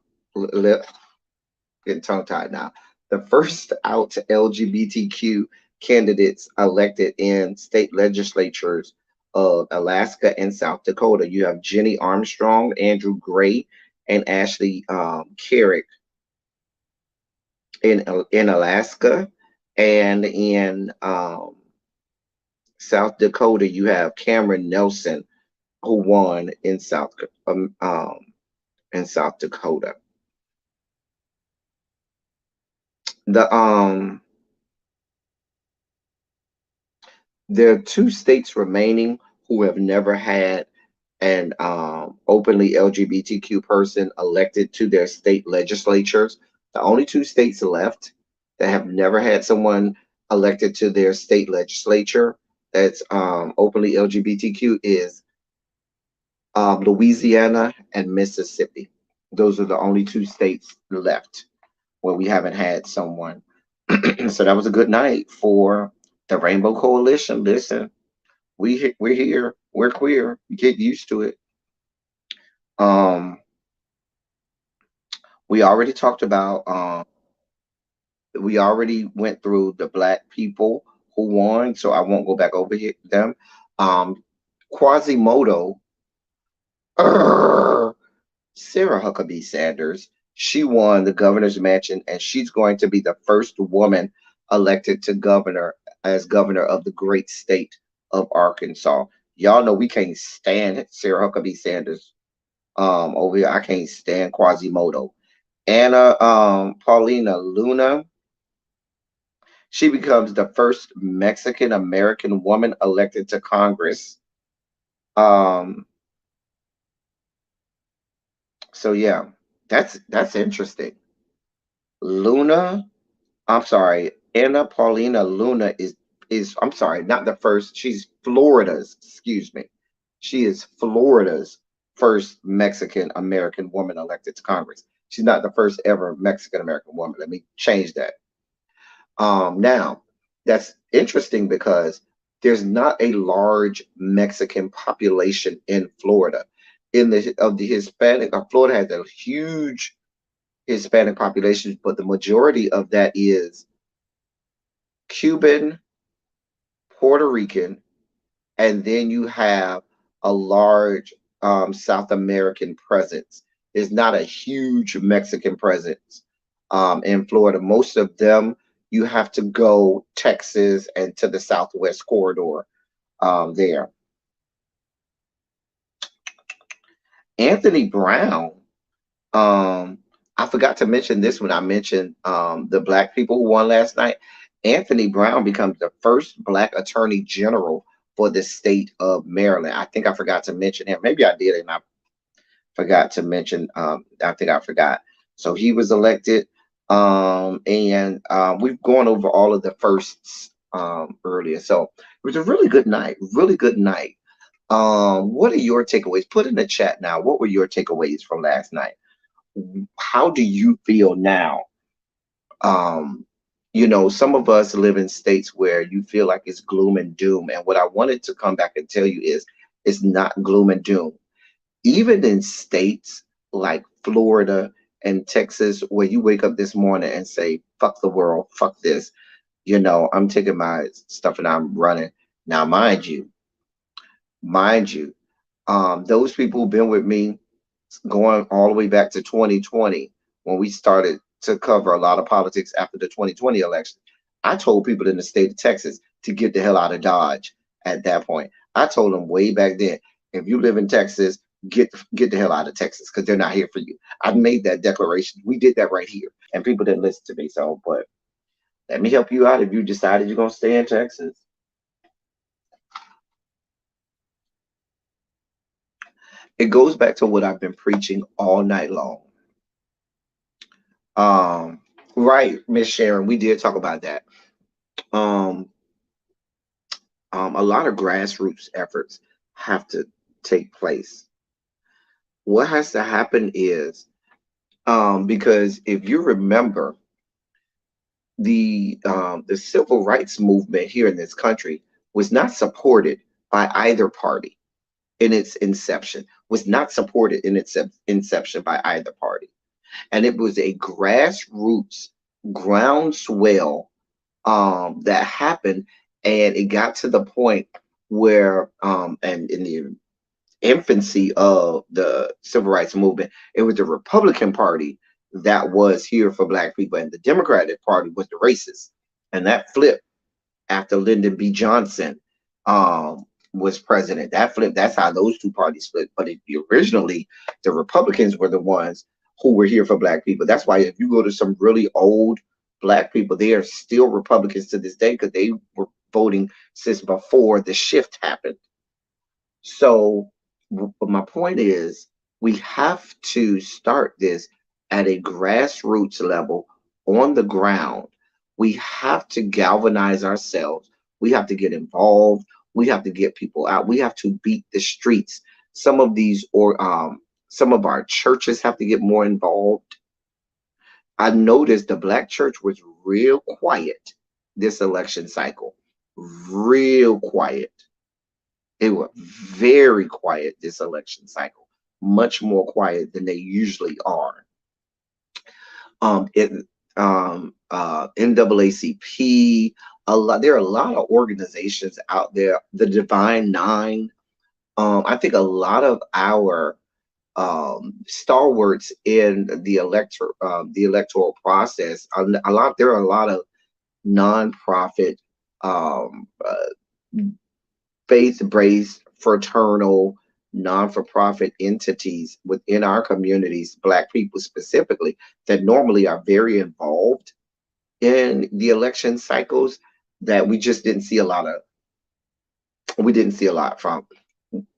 S1: getting tongue tied now. The first out LGBTQ candidates elected in state legislatures of Alaska and South Dakota. You have Jenny Armstrong, Andrew Gray, and Ashley Carrick in Alaska, and in South Dakota, you have Cameron Nelson, who won in South Dakota. The There are two states remaining who have never had an openly LGBTQ person elected to their state legislatures. The only two states left that have never had someone elected to their state legislature that's openly LGBTQ is Louisiana and Mississippi. Those are the only two states left where we haven't had someone. So that was a good night for the Rainbow Coalition. Listen, we're here. We're queer. Get used to it. Um, we already talked about. We already went through the black people who won, so I won't go back over here them. Um, Quasimodo, Sarah Huckabee Sanders. She won the governor's mansion, and she's going to be the first woman elected to governor as governor of the great state of Arkansas. Y'all know we can't stand Sarah Huckabee Sanders over here. I can't stand Quasimodo. Anna Paulina Luna, she becomes the first Mexican American woman elected to Congress. Um, so yeah, that's interesting. Luna, I'm sorry, Anna Paulina Luna is I'm sorry, not the first. She's Florida's, excuse me. She is Florida's first Mexican American woman elected to Congress. She's not the first ever Mexican American woman. Let me change that. Now, that's interesting because there's not a large Mexican population in Florida. In the Hispanic, Florida has a huge Hispanic population, but the majority of that is Cuban, Puerto Rican, and then you have a large South American presence. There's not a huge Mexican presence in Florida. Most of them, you have to go Texas and to the Southwest corridor there. Anthony Brown, um, I forgot to mention this when I mentioned the black people who won last night. Anthony Brown becomes the first black attorney general for the state of Maryland. I think I forgot to mention him. Maybe I did, and I forgot to mention. I think I forgot. So he was elected, and we've gone over all of the firsts earlier. So it was a really good night. Really good night. What are your takeaways? Put in the chat now. What were your takeaways from last night? How do you feel now? Um, some of us live in states where you feel like it's gloom and doom. And what I wanted to come back and tell you is it's not gloom and doom. Even in states like Florida and Texas, where you wake up this morning and say, fuck the world, fuck this, I'm taking my stuff and I'm running. Now, mind you, those people who've been with me going all the way back to 2020 when we started to cover a lot of politics after the 2020 election. I told people in the state of Texas to get the hell out of Dodge at that point. I told them way back then, if you live in Texas, get the hell out of Texas because they're not here for you. I made that declaration. We did that right here, and people didn't listen to me. So, but let me help you out if you decided you're gonna stay in Texas. It goes back to what I've been preaching all night long. Um, right, Miss Sharon, we did talk about that. Um, A lot of grassroots efforts have to take place. What has to happen is, because if you remember, the civil rights movement here in this country was not supported by either party in its inception. Was not supported in its inception by either party, and it was a grassroots groundswell that happened, and it got to the point where, and in the infancy of the civil rights movement, it was the Republican Party that was here for Black people, and the Democratic Party was the racists. And that flipped after Lyndon B. Johnson was president. That flipped. That's how those two parties split. But originally, the Republicans were the ones who were here for Black people. That's why if you go to some really old Black people, they are still Republicans to this day because they were voting since before the shift happened. So, but my point is, we have to start this at a grassroots level on the ground. We have to galvanize ourselves. We have to get involved. We have to get people out. We have to beat the streets. Some of these, or some of our churches have to get more involved. I noticed the Black church was real quiet this election cycle, real quiet. They were very quiet this election cycle, much more quiet than they usually are. It NAACP, a lot. There are a lot of organizations out there. The Divine Nine. I think a lot of our stalwarts in the electoral process. A lot. There are a lot of nonprofit, faith-based, fraternal, non-for-profit entities within our communities, Black people specifically, that normally are very involved in the election cycles, that we just didn't see a lot of. We didn't see a lot from.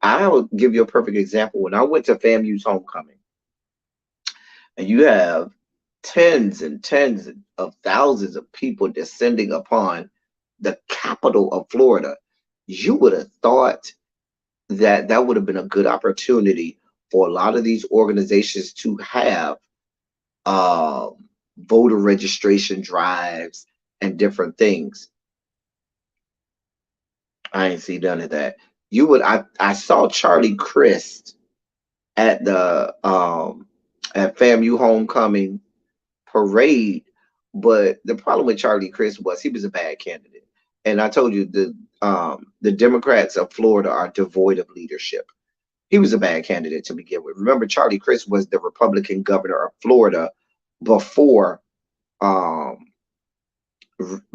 S1: I'll give you a perfect example. When I went to FAMU's homecoming, and you have tens and tens of thousands of people descending upon the capital of Florida, you would have thought that that would have been a good opportunity for a lot of these organizations to have voter registration drives and different things. I ain't see none of that. I saw Charlie Crist at the at FAMU homecoming parade, but the problem with Charlie Crist was he was a bad candidate. And I told you the Democrats of Florida are devoid of leadership. He was a bad candidate to begin with. Remember, Charlie Crist was the Republican governor of Florida before um,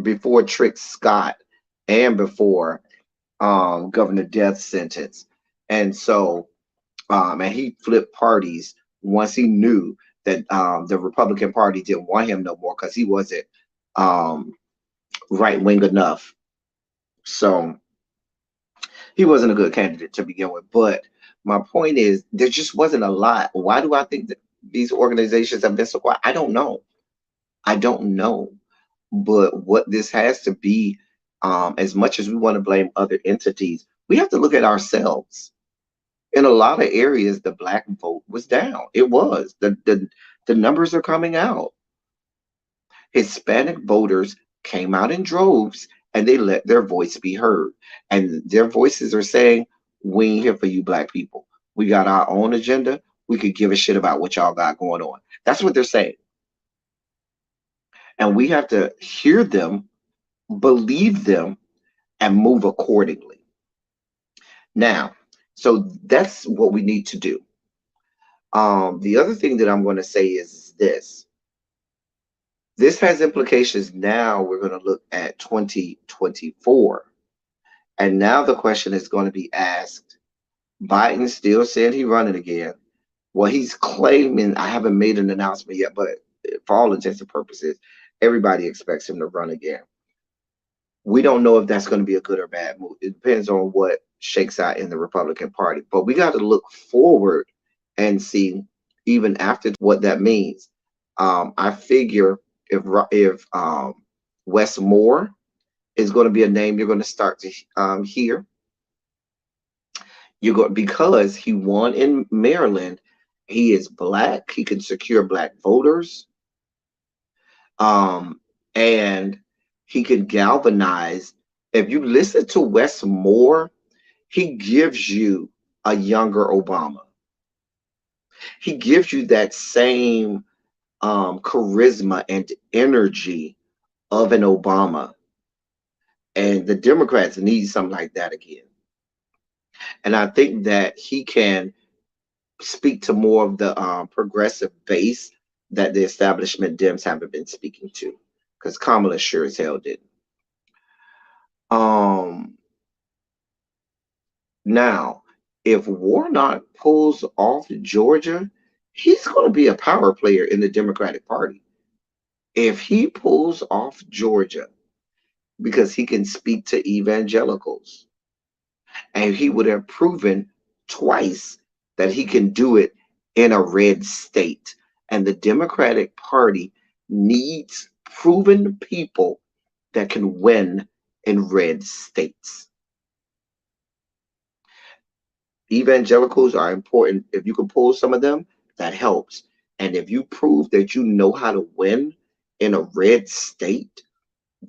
S1: before Trick Scott and before Governor Death Sentence, and so and he flipped parties once he knew that the Republican Party didn't want him no more because he wasn't um, right wing enough. So he wasn't a good candidate to begin with. But my point is, there just wasn't a lot. Why do I think that these organizations have been so quiet? I don't know. I don't know. But what this has to be, as much as we want to blame other entities, we have to look at ourselves. In a lot of areas, the Black vote was down. It was. The numbers are coming out. Hispanic voters came out in droves and they let their voice be heard. And their voices are saying, we ain't here for you, Black people. We got our own agenda. We could give a shit about what y'all got going on. That's what they're saying. And we have to hear them, believe them, and move accordingly. Now, so that's what we need to do. The other thing that I'm going to say is this. This has implications now. We're going to look at 2024. And now the question is going to be asked. Biden still said he running again. Well, he's claiming, I haven't made an announcement yet, but for all intents and purposes, everybody expects him to run again. We don't know if that's going to be a good or bad move. It depends on what shakes out in the Republican Party. But we got to look forward and see, even after, what that means. I figure if Wes Moore is going to be a name you're going to start to hear. You're going because he won in Maryland. He is black. He can secure black voters, um, and he can galvanize. If you listen to Wes Moore, he gives you a younger Obama. He gives you that same charisma and energy of an Obama. And the Democrats need something like that again. And I think that he can speak to more of the progressive base that the establishment Dems haven't been speaking to. Because Kamala sure as hell didn't. Um, Now, if Warnock pulls off Georgia, he's going to be a power player in the Democratic Party. If he pulls off Georgia, because he can speak to evangelicals, and he would have proven twice that he can do it in a red state. And the Democratic Party needs proven people that can win in red states. Evangelicals are important. If you can pull some of them, that helps. And if you prove that you know how to win in a red state,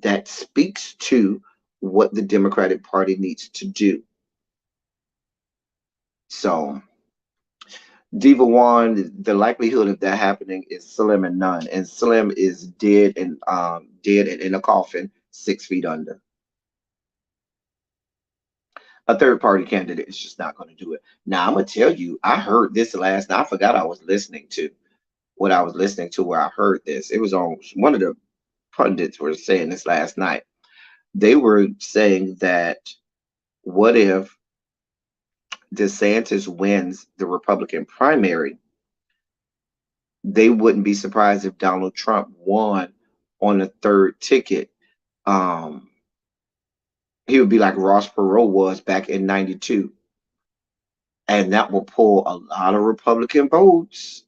S1: that speaks to what the Democratic Party needs to do. So, Diva One, the likelihood of that happening is slim and none. And Slim is dead and in a coffin, 6 feet under. A third party candidate is just not going to do it. Now I'm gonna tell you, I heard this last night. I forgot I was listening to what I was listening to where I heard this. It was on one of the pundits were saying this last night. They were saying that what if DeSantis wins the Republican primary? They wouldn't be surprised if Donald Trump won on a third ticket. Um, he would be like Ross Perot was back in '92, and that will pull a lot of Republican votes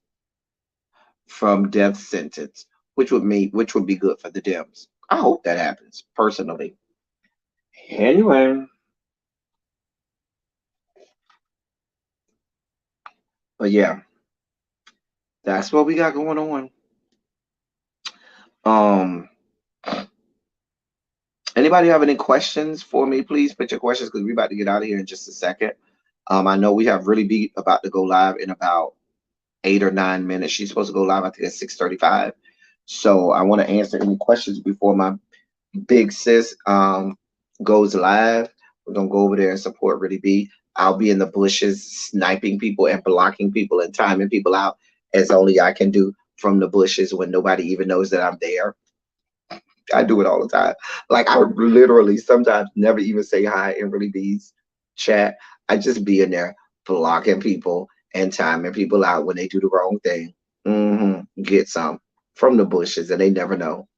S1: from death sentence, which would be good for the Dems. I hope that happens personally. Anyway, but yeah, that's what we got going on. Um, Anybody have any questions for me? Please put your questions because we're about to get out of here in just a second. I know we have really be about to go live in about 8 or 9 minutes. She's supposed to go live, I think, at 6:35. So I want to answer any questions before my big sis goes live. We're gonna go over there and support Really B. I'll be in the bushes sniping people and blocking people and timing people out as only I can do from the bushes when nobody even knows that I'm there. I do it all the time. Like I literally sometimes never even say hi in Really B's chat. I just be in there blocking people and timing people out when they do the wrong thing. Get some from the bushes and they never know.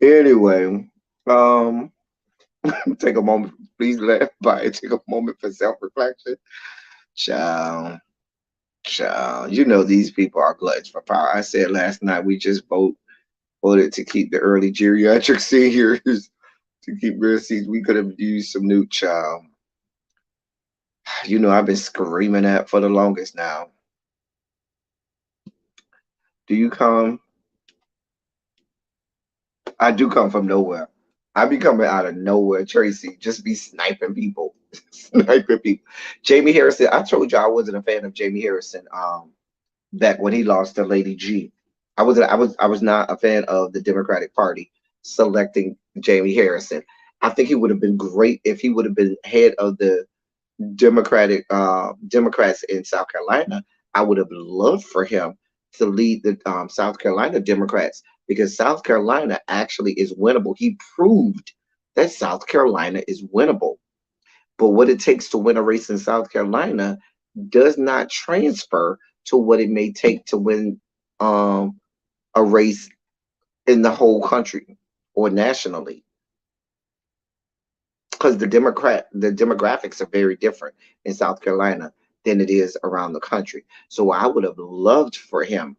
S1: Anyway, um, take a moment. Please let everybody take a moment for self-reflection. Child, child, you know these people are gluttons for power. I said last night we just voted to keep the early geriatric seniors to keep real seats. We could have used some new child. You know I've been screaming that for the longest now. Do you come? I do come from nowhere. I be coming out of nowhere, Tracy. Just be sniping people, sniping people. Jamie Harrison. I told you I wasn't a fan of Jamie Harrison. Back when he lost to Lady G, I was not a fan of the Democratic Party selecting Jamie Harrison. I think he would have been great if he would have been head of the Democrats in South Carolina. I would have loved for him to lead the South Carolina Democrats because South Carolina actually is winnable. He proved that South Carolina is winnable. But what it takes to win a race in South Carolina does not transfer to what it may take to win um, a race in the whole country or nationally because the demographics are very different in South Carolina than it is around the country. So I would have loved for him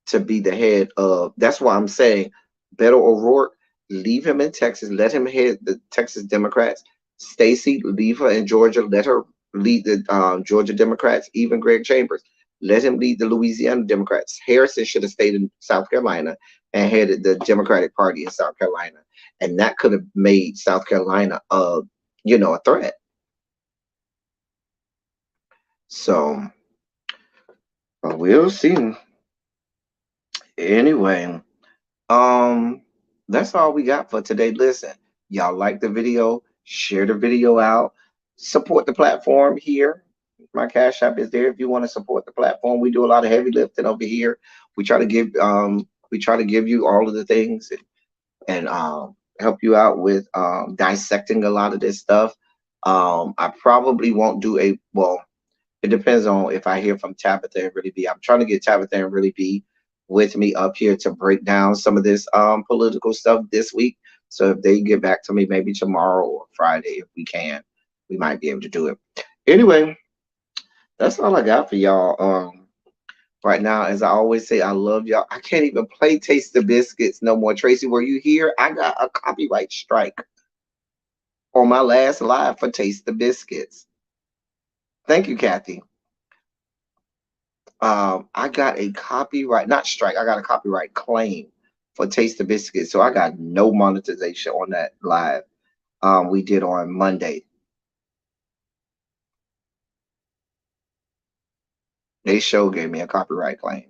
S1: to be the head of. That's why I'm saying Beto O'Rourke, leave him in Texas. Let him head the Texas Democrats. Stacey, leave her in Georgia. Let her lead the Georgia Democrats. Even Greg Chambers, let him lead the Louisiana Democrats. Harrison should have stayed in South Carolina and headed the Democratic Party in South Carolina, and that could have made South Carolina a threat. So we'll see. Anyway, Um, that's all we got for today. Listen, y'all like the video, share the video out, support the platform here. My Cash App is there if you want to support the platform. We do a lot of heavy lifting over here. We try to give you all of the things and help you out with dissecting a lot of this stuff. I probably won't do a well, it depends on if I hear from Tabitha and Really B. I'm trying to get Tabitha and Really B with me up here to break down some of this political stuff this week. So if they get back to me maybe tomorrow or Friday, if we can, we might be able to do it. Anyway, that's all I got for y'all. Right now, as I always say, I love y'all. I can't even play Taste the Biscuits no more. Tracy, were you here? I got a copyright strike on my last live for Taste the Biscuits. Thank you, Kathy. I got a copyright, not strike, I got a copyright claim for Taste the Biscuit. So I got no monetization on that live we did on Monday. They show gave me a copyright claim.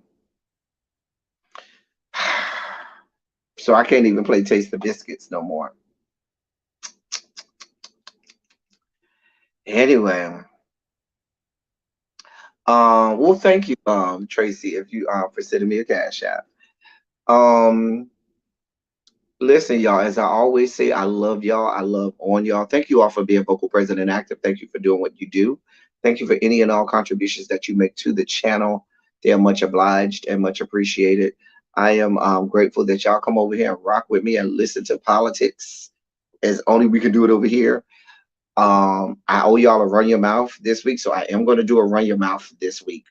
S1: So I can't even play Taste the Biscuits no more. Anyway, well, thank you, Tracy, if you for sending me a cash app. Um, Listen, y'all, as I always say, I love y'all. I love on y'all. Thank you all for being vocal, present, and active. Thank you for doing what you do. Thank you for any and all contributions that you make to the channel. They are much obliged and much appreciated. I am grateful that y'all come over here and rock with me and listen to politics as only we can do it over here. I owe y'all a run your mouth this week, so I am going to do a run your mouth this week.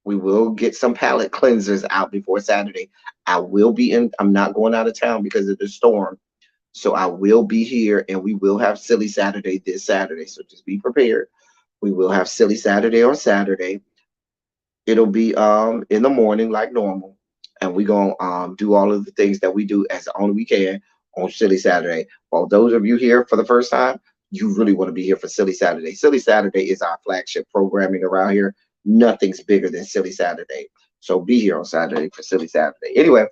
S1: We will get some palate cleansers out before Saturday. I will be in, I'm not going out of town because of the storm. So I will be here and we will have Silly Saturday this Saturday. So just be prepared. We will have Silly Saturday on Saturday. It'll be in the morning like normal. And we're gonna do all of the things that we do as only we can on Silly Saturday. While those of you here for the first time, you really want to be here for Silly Saturday. Silly Saturday is our flagship programming around here. Nothing's bigger than Silly Saturday. So be here on Saturday for Silly Saturday. Anyway,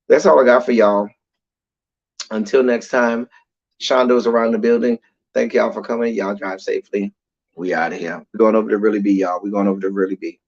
S1: that's all I got for y'all. Until next time, Shondo's around the building. Thank y'all for coming. Y'all drive safely. We out of here. We're going over to Really Be, y'all. We're going over to Really Be.